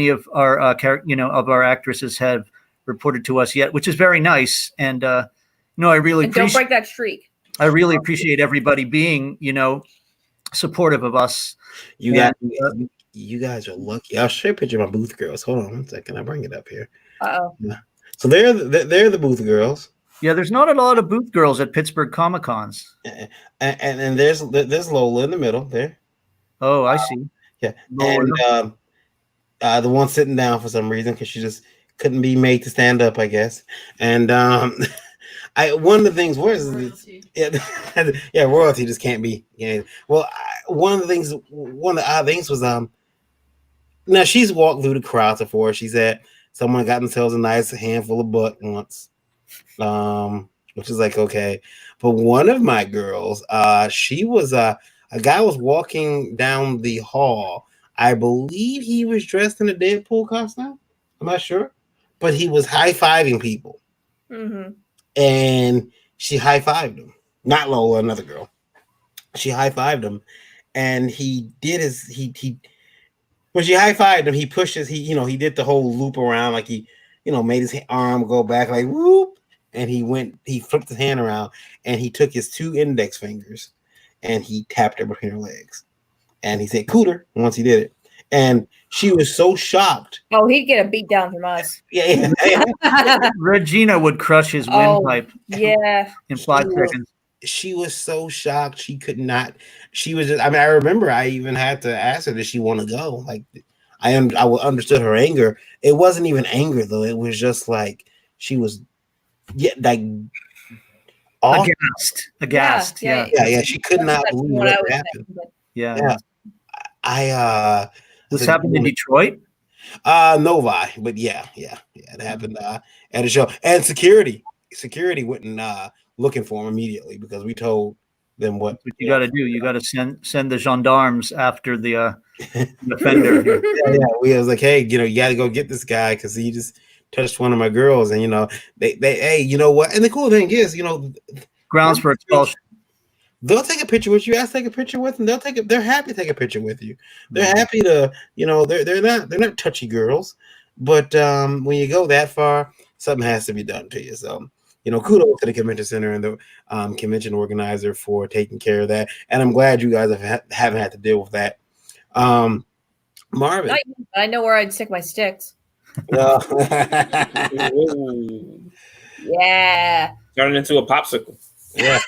of our of our actresses have reported to us yet, which is very nice. And I really don't break that streak. I really appreciate everybody being supportive of us. You guys are lucky. I'll show you a picture of my booth girls. Hold on one second. I'll bring it up here. Yeah. So they're the booth girls. Yeah, there's not a lot of booth girls at Pittsburgh Comic Cons. And there's Lola in the middle there. Oh, I see. Yeah, Lola. And the one sitting down for some reason because she just couldn't be made to stand up, I guess. And one of the things was royalty just can't be. Yeah. Well, one of the odd things was now she's walked through the crowd before. She said someone got themselves a nice handful of butt once, which is okay. But one of my girls, she was a guy was walking down the hall. I believe he was dressed in a Deadpool costume. I'm not sure, but he was high-fiving people. Mm-hmm. And she high-fived him. Not Lola, another girl. She high-fived him, and he did when she high-fived him, he pushes, he did the whole loop around, he made his arm go back whoop, and he flipped his hand around, and he took his 2 index fingers, and he tapped her between her legs. And he said, "Cooter," once he did it. And she was so shocked. Oh, he'd get a beat down from us. Yeah. Regina would crush his windpipe. Yeah. In 5 seconds. She was so shocked. She could not. She was just, I remember I even had to ask her, does she want to go? I understood her anger. It wasn't even anger, though. It was just she was, aghast. Yeah. She could not believe what happened. Yeah. This I happened in Detroit? Novi, but yeah, it happened at a show. And security went and looking for him immediately because we told them what you got to do. You got to send the gendarmes after the offender. We was hey, you got to go get this guy because he just touched one of my girls, and they hey, you know what? And the cool thing is, grounds for expulsion. They'll take a picture with you. Ask to take a picture with them. They're happy to take a picture with you. They're happy to, they're not touchy girls, but when you go that far, something has to be done to you. So, kudos to the convention center and the convention organizer for taking care of that. And I'm glad you guys haven't had to deal with that. Marvin, I know where I'd stick my sticks. Yeah. Turn it into a popsicle. Yeah.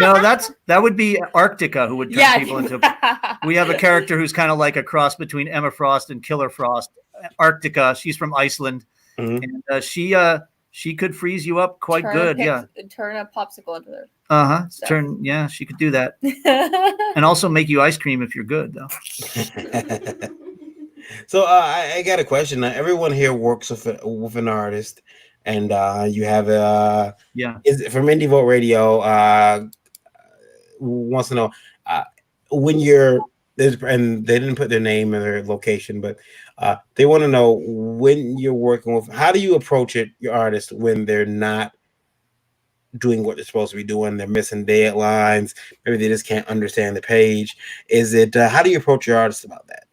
No, that would be Arctica who would turn people into. We have a character who's kind of like a cross between Emma Frost and Killer Frost. Arctica, she's from Iceland, and she could freeze you up quite good. Turn a popsicle into there. Yeah, she could do that, and also make you ice cream if you're good, though. So I got a question. Everyone here works with an artist. And you have is it from Indievolt Radio wants to know when and they didn't put their name or their location, but they want to know when you're working with, how do you approach your artist when they're not doing what they're supposed to be doing? They're missing deadlines. Maybe they just can't understand the page. Is it how do you approach your artist about that?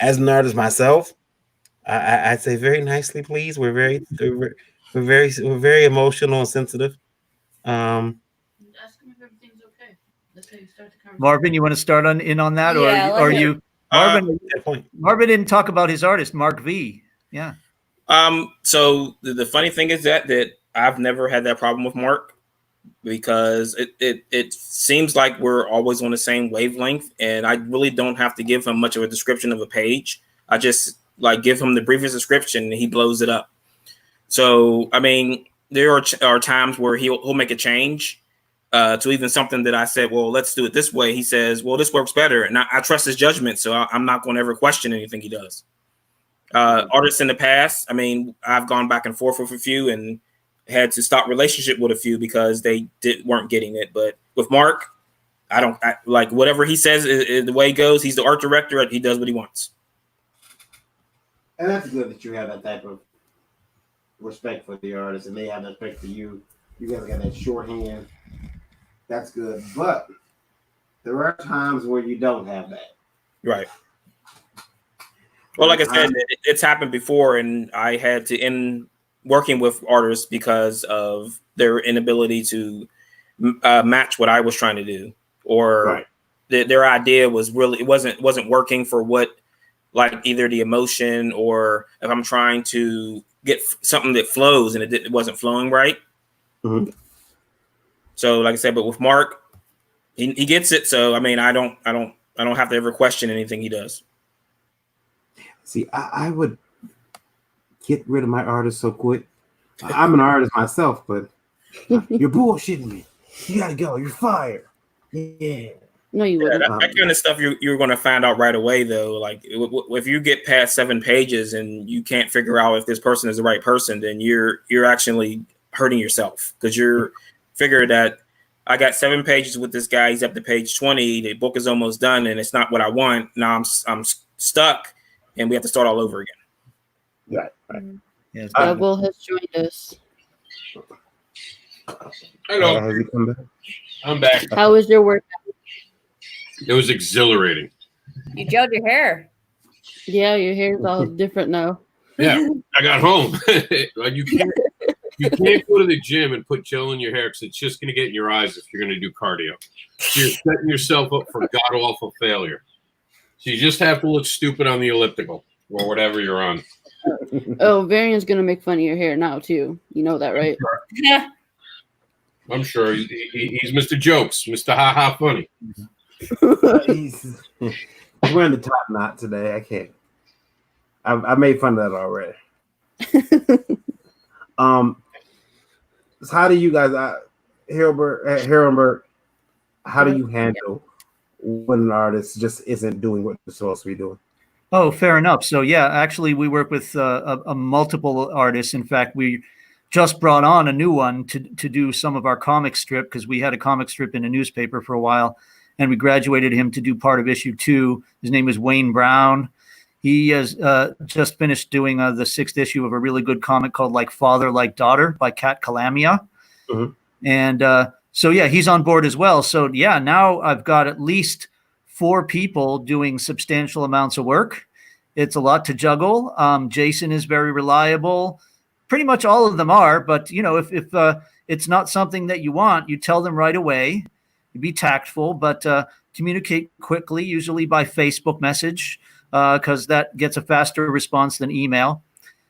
As an artist myself, I'd say very nicely, please. We're very emotional and sensitive. Ask him if everything's okay. That's how you start the conversation. Marvin, you want to start in on that, or you? Marvin didn't talk about his artist, Mark V. Yeah. So the funny thing is that I've never had that problem with Mark. because it seems like we're always on the same wavelength, and I really don't have to give him much of a description of a page. I just like give him the briefest description and he blows it up. So, I mean, there are times where he'll make a change to even something that I said, well, let's do it this way. He says, well, this works better. And I trust his judgment. So I'm not going to ever question anything he does. Artists in the past, I mean, I've gone back and forth with a few and had to stop relationship with a few because they weren't getting it. But with Mark, I like whatever he says is the way it goes. He's the art director. He does what he wants. And that's good that you have that type of respect for the artist and they have that respect for you. You guys got that shorthand. That's good. But there are times where you don't have that. Right. Well, like I said, it's happened before, and I had to end working with artists because of their inability to match what I was trying to do, or their idea was really it wasn't working for what, like either the emotion or if I'm trying to get something that flows and it wasn't flowing right. Mm-hmm. So, like I said, but with Mark, he gets it. So, I mean, I don't have to ever question anything he does. See, I would get rid of my artist so quick. I'm an artist myself, but you're bullshitting me. You gotta go. You're fired. Yeah. No, you wouldn't. That kind of stuff you're going to find out right away, though. Like if you get past 7 pages and you can't figure out if this person is the right person, then you're actually hurting yourself because you're figuring that I got 7 pages with this guy. He's up to page 20. The book is almost done, and it's not what I want. Now I'm stuck, and we have to start all over again. Right. Yes. Will has joined us. Hello. Have you come back? I'm back. How was your work? It was exhilarating. You gelled your hair. Yeah, your hair's all different now. Yeah, I got home. Like you can't go to the gym and put gel in your hair because it's just going to get in your eyes if you're going to do cardio. So you're setting yourself up for god awful failure. So you just have to look stupid on the elliptical or whatever you're on. Oh, Varian's gonna make fun of your hair now too. You know that, right? Yeah. I'm sure he's Mr. Jokes, Mr. Ha Ha Funny. He's wearing the top knot today. I can't. I made fun of that already. So how do you guys, Hillenburg, how do you handle when an artist just isn't doing what they're supposed to be doing? Oh, fair enough. So yeah, actually, we work with a multiple artists. In fact, we just brought on a new one to do some of our comic strip because we had a comic strip in a newspaper for a while, and we graduated him to do part of issue 2. His name is Wayne Brown. He has just finished doing the 6th issue of a really good comic called Like Father, Like Daughter by Kat Kalamia. Mm-hmm. And so, yeah, he's on board as well. So, yeah, now I've got at least 4 people doing substantial amounts of work. It's a lot to juggle. Jason is very reliable. Pretty much all of them are. But, you know, if it's not something that you want, you tell them right away. You be tactful, but communicate quickly, usually by Facebook message, because that gets a faster response than email.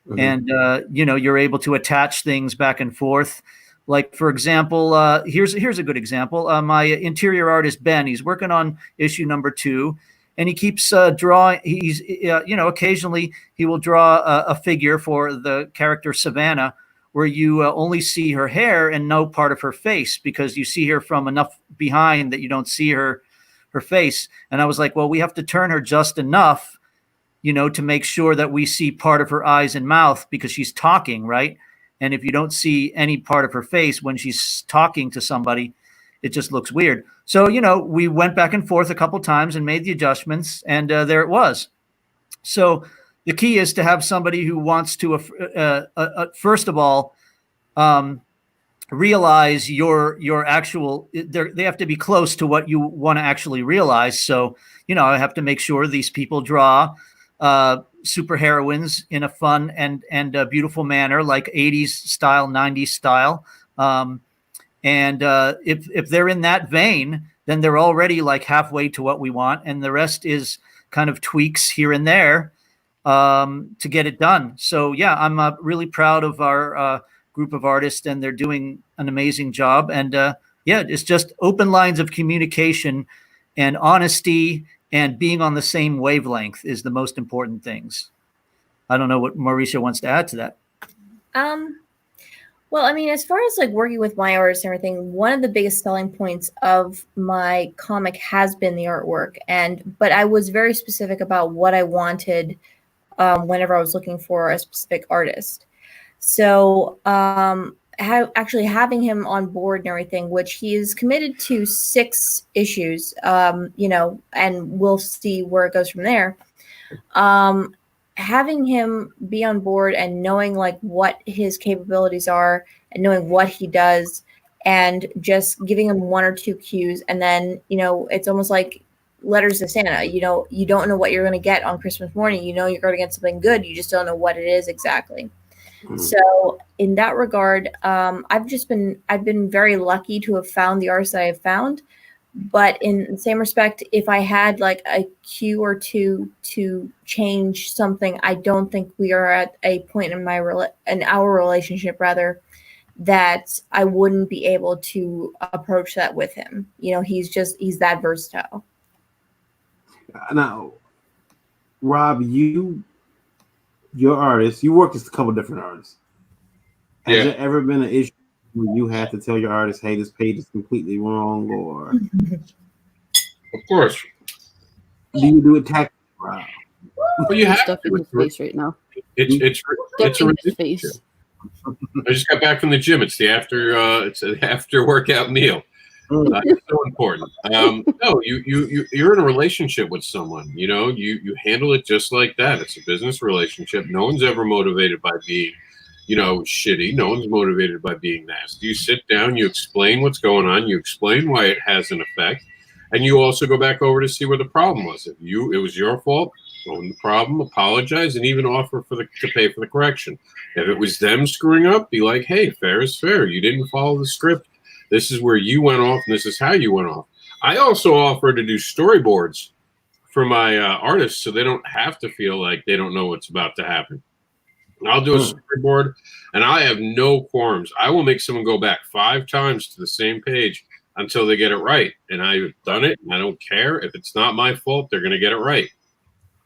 Mm-hmm. And, you know, you're able to attach things back and forth. Like, for example, here's a good example. My interior artist, Ben, he's working on issue number 2, and he keeps drawing. He's, you know, occasionally he will draw a figure for the character Savannah, where you only see her hair and no part of her face because you see her from enough behind that you don't see her face. And I was like, well, we have to turn her just enough, you know, to make sure that we see part of her eyes and mouth because she's talking, right? And if you don't see any part of her face when she's talking to somebody, it just looks weird. So, you know, we went back and forth a couple times and made the adjustments, and there it was. So the key is to have somebody who wants to, first of all, realize your actual, they have to be close to what you want to actually realize. So, you know, I have to make sure these people draw super heroines in a fun and a beautiful manner, like 80s style, 90s style. And if they're in that vein, then they're already like halfway to what we want. And the rest is kind of tweaks here and there to get it done. So, yeah, I'm really proud of our group of artists, and they're doing an amazing job. And yeah, it's just open lines of communication and honesty and being on the same wavelength is the most important things. I don't know what Mauricio wants to add to that. Well, I mean, as far as like working with my artists and everything, one of the biggest selling points of my comic has been the artwork. But I was very specific about what I wanted whenever I was looking for a specific artist. So actually having him on board and everything, which he is committed to 6 issues, you know, and we'll see where it goes from there. Having him be on board and knowing like what his capabilities are and knowing what he does and just giving him 1 or 2 cues. And then, you know, it's almost like letters to Santa. You know, you don't know what you're going to get on Christmas morning. You know, you're going to get something good. You just don't know what it is exactly. Mm-hmm. So in that regard, I've been very lucky to have found the artists that I have found. But in the same respect, if I had like a cue or two to change something, I don't think we are at a point in our relationship rather that I wouldn't be able to approach that with him. You know, he's that versatile. Now, Rob, your artist, you work with a couple different artists. Has there ever been an issue where you had to tell your artist, hey, this page is completely wrong, or of course. Do you do it tactically, Rob? Well, you have stuff in his face right now. It's a his face. I just got back from the gym. It's the after workout meal. It's so important. No, you're in a relationship with someone. You know, you handle it just like that. It's a business relationship. No one's ever motivated by being, you know, shitty. No one's motivated by being nasty. You sit down, you explain what's going on, you explain why it has an effect, and you also go back over to see where the problem was. If it was your fault, own the problem, apologize, and even offer to pay for the correction. If it was them screwing up, be like, hey, fair is fair. You didn't follow the script. This is where you went off, and this is how you went off. I also offer to do storyboards for my artists so they don't have to feel like they don't know what's about to happen. I'll do a storyboard, and I have no quorums. I will make someone go back 5 times to the same page until they get it right. And I've done it, and I don't care. If it's not my fault, they're going to get it right.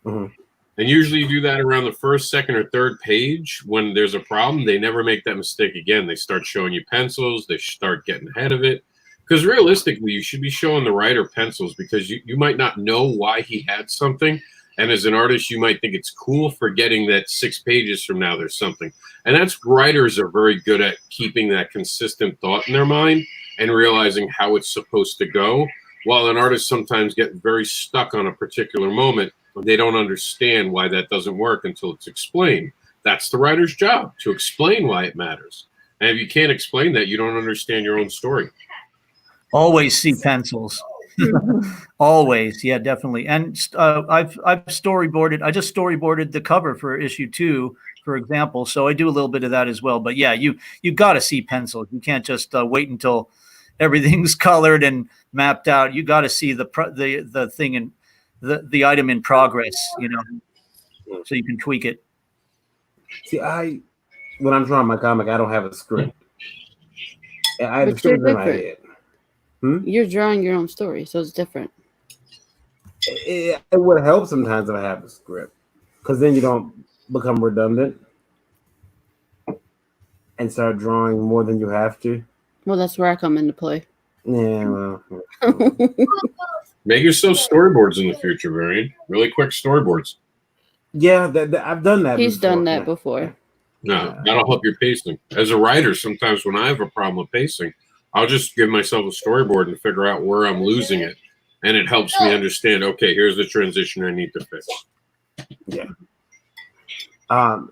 Mm-hmm. And usually you do that around the 1st, 2nd, or 3rd page. When there's a problem, they never make that mistake again. They start showing you pencils. They start getting ahead of it. Because realistically, you should be showing the writer pencils because you might not know why he had something. And as an artist, you might think it's cool, forgetting that 6 pages from now there's something. And that's writers are very good at keeping that consistent thought in their mind and realizing how it's supposed to go. While an artist sometimes gets very stuck on a particular moment, they don't understand why that doesn't work until it's explained. That's the writer's job, to explain why it matters. And if you can't explain that, you don't understand your own story. Always see pencils. Always, yeah, definitely. And I've storyboarded. I just storyboarded the cover for issue 2, for example. So I do a little bit of that as well. But yeah, you got to see pencils. You can't just wait until everything's colored and mapped out. You got to see the thing in the item in progress, you know, so you can tweak it. See, when I'm drawing my comic, I don't have a script. I have a script in my head. You're drawing your own story, so it's different. It would help sometimes if I have a script, because then you don't become redundant and start drawing more than you have to. Well, that's where I come into play. Yeah, well. Make yourself storyboards in the future, Varian. Really quick storyboards. Yeah, I've done that. He's done that before. No, that'll help your pacing. As a writer, sometimes when I have a problem with pacing, I'll just give myself a storyboard and figure out where I'm losing it. And it helps me understand, okay, here's the transition I need to fix. Yeah. Now,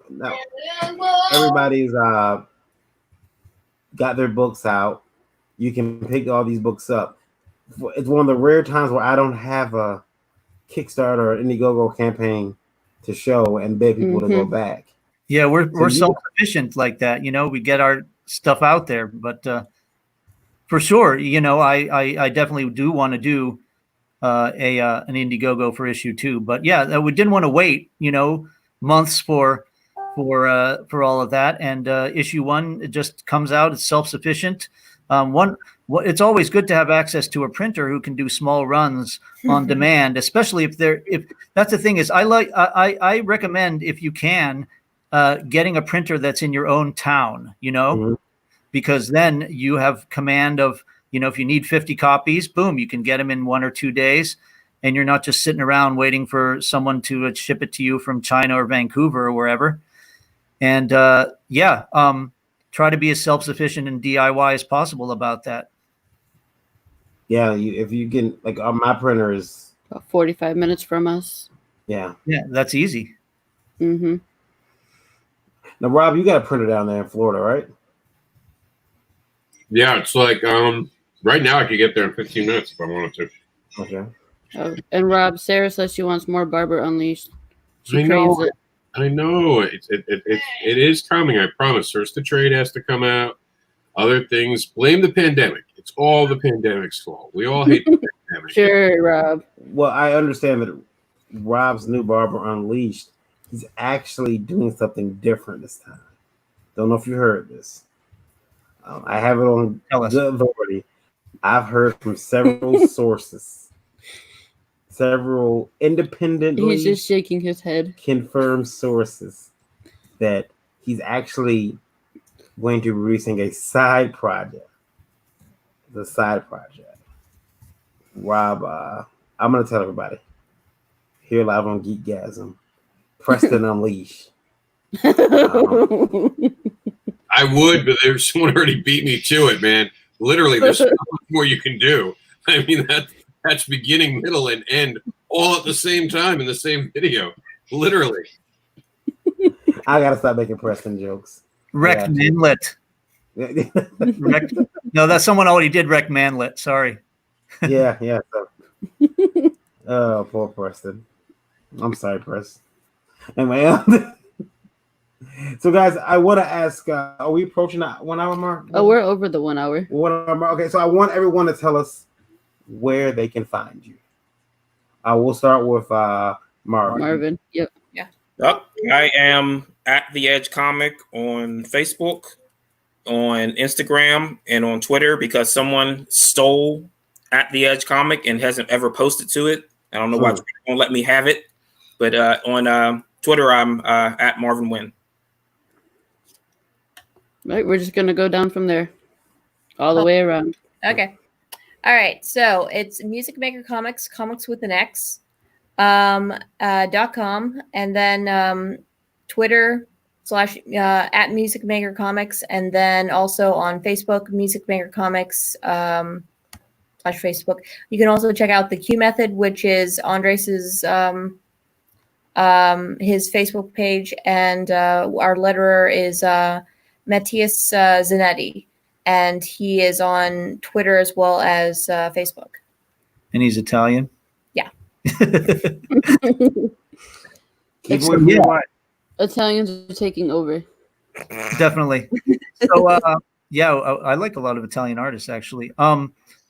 everybody's got their books out. You can pick all these books up. It's one of the rare times where I don't have a Kickstarter or Indiegogo campaign to show and beg people to go back. Yeah, we're self-sufficient like that. You know, we get our stuff out there, but for sure, you know, I definitely do want to do an Indiegogo for issue 2. But yeah, we didn't want to wait, you know, months for for all of that. And issue 1, it just comes out. It's self-sufficient. It's always good to have access to a printer who can do small runs on demand, especially if that's the thing is I recommend, if you can, getting a printer that's in your own town, because then you have command of, if you need 50 copies, boom, you can get them in 1 or 2 days. And you're not just sitting around waiting for someone to ship it to you from China or Vancouver or wherever. And try to be as self-sufficient and DIY as possible about that. Yeah, if you can, like my printer is about 45 minutes from us. Yeah, that's easy. Mm-hmm. Now, Rob, you got a printer down there in Florida, right? Yeah, it's like right now I could get there in 15 minutes if I wanted to. Okay. Oh, and Rob, Sarah says she wants more Barber Unleashed. She I craves it. I know it is coming. I promise. Search the Trade has to come out. Other things. Blame the pandemic. It's all the pandemic's fault. We all hate the pandemic. Sure, Rob. Well, I understand that Rob's new Barber Unleashed, he's actually doing something different this time. Don't know if you heard this. I have it on good authority. I've heard from several sources, several independently He's just shaking his head. confirmed sources that he's actually going to be releasing a side project. The side project. Rob, I'm going to tell everybody here live on GEEKGASM, Preston Unleash. I would, but there's someone already beat me to it, man. Literally, there's so much more you can do. I mean, that's beginning, middle, and end all at the same time in the same video. Literally. I gotta stop making Preston jokes. Wreck Manlet. No, that's someone already did Wreck Manlet. Sorry. Yeah. So. Oh, poor Preston. I'm sorry, Preston. Anyway, so guys, I want to ask: are we approaching that 1 hour mark? Oh, we're over the 1 hour. 1 hour mark. Okay, so I want everyone to tell us where they can find you. I will start with Marvin. Yep. Yeah. I am at The Edge Comic on Facebook, on Instagram, and on Twitter because someone stole at The Edge Comic and hasn't ever posted to it. I don't know why Twitter won't let me have it, but on Twitter, I'm at Marvin Wynn. Right, we're just gonna go down from there, all the way around. Okay. All right. So it's Music Maker Comics, comics with an X, .com, and then Twitter / at Music Maker Comics, and then also on Facebook, Music Maker Comics / Facebook. You can also check out the Q Method, which is Andres's his Facebook page, and our letterer is Matthias Zanetti, and he is on Twitter as well as Facebook. And he's Italian? Yeah. Italians are taking over. Definitely. So, I like a lot of Italian artists, actually.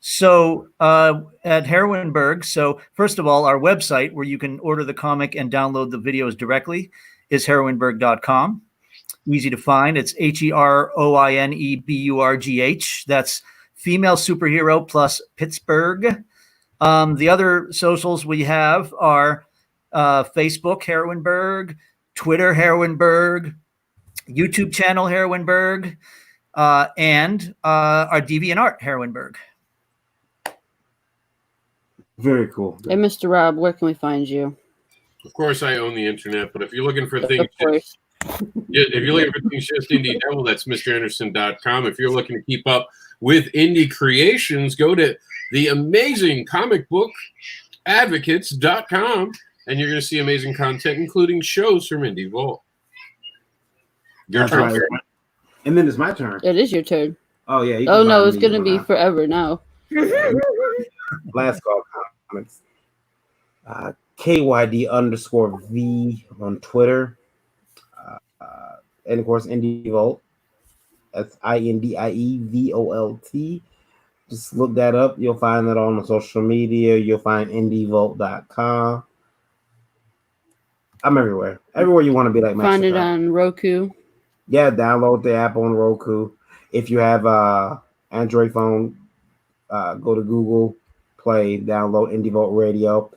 So at Heroinberg, so first of all, our website where you can order the comic and download the videos directly is heroinberg.com. Easy to find. It's HEROINEBURGH. That's female superhero plus Pittsburgh. The other socials we have are Facebook, Heroinberg, Twitter, Heroinberg, YouTube channel, Heroinberg, and our DeviantArt, Heroinberg. Very cool. Hey, Mr. Rob, where can we find you? Of course, I own the internet, but if you're looking for things, just Indie Devil, that's MrAnderson.com. If you're looking to keep up with indie creations, go to the amazing comic book advocates.com, and you're going to see amazing content, including shows from Indie Vault. Your turn. Right. And then it's my turn. It is your turn. Oh, yeah. Oh, no, it's going to be forever now. Last Call Comics. KYD_V on Twitter. And, of course, Indie Vault. That's INDIEVOLT. Just look that up. You'll find that on the social media. You'll find indievault.com. I'm everywhere. Everywhere you want to be like Find it Mastercard. on Roku. Yeah, download the app on Roku. If you have Android phone, go to Google Play, download Indievolt Radio.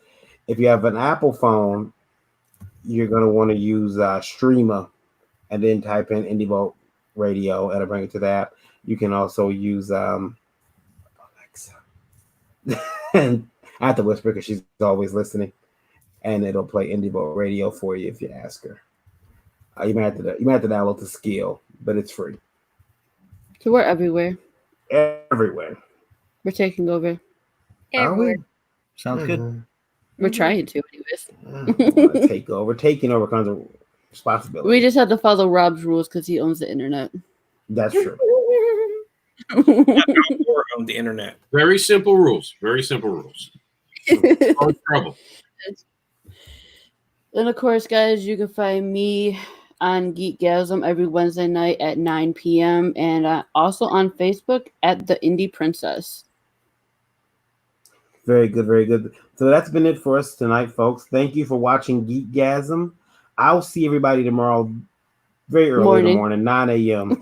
If you have an Apple phone, you're going to want to use Streamer and then type in Indievolt Radio and it'll bring it to the app. You can also use Alexa. And I have to whisper because she's always listening. And it'll play Indievolt Radio for you if you ask her. You might have to download the skill, but it's free. So we're everywhere. Everywhere. We're taking over. Everywhere. Sounds good. We're trying to, anyways. Take over. Taking over comes with responsibility. We just have to follow Rob's rules because he owns the internet. That's true. Or on the internet. Very simple rules. Very simple rules. No trouble. And of course, guys, you can find me on GEEKGASM every Wednesday night at 9 p.m. and also on Facebook at the Indie Princess. Very good, very good. So that's been it for us tonight, folks. Thank you for watching GEEKGASM. I'll see everybody tomorrow very early in the morning, 9 a.m.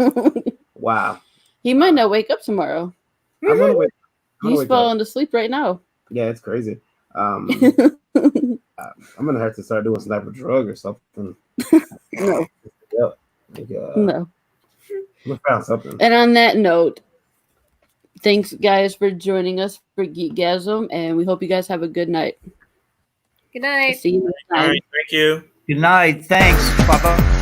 Wow. He might not wake up tomorrow. I'm gonna wake He's falling asleep right now. Yeah, it's crazy. I'm gonna have to start doing some type of drug or something. No. No. We found something. And on that note, thanks guys for joining us for GEEKGASM, and we hope you guys have a good night. Good night. See you next time. All right, thank you. Good night. Thanks. Bye-bye.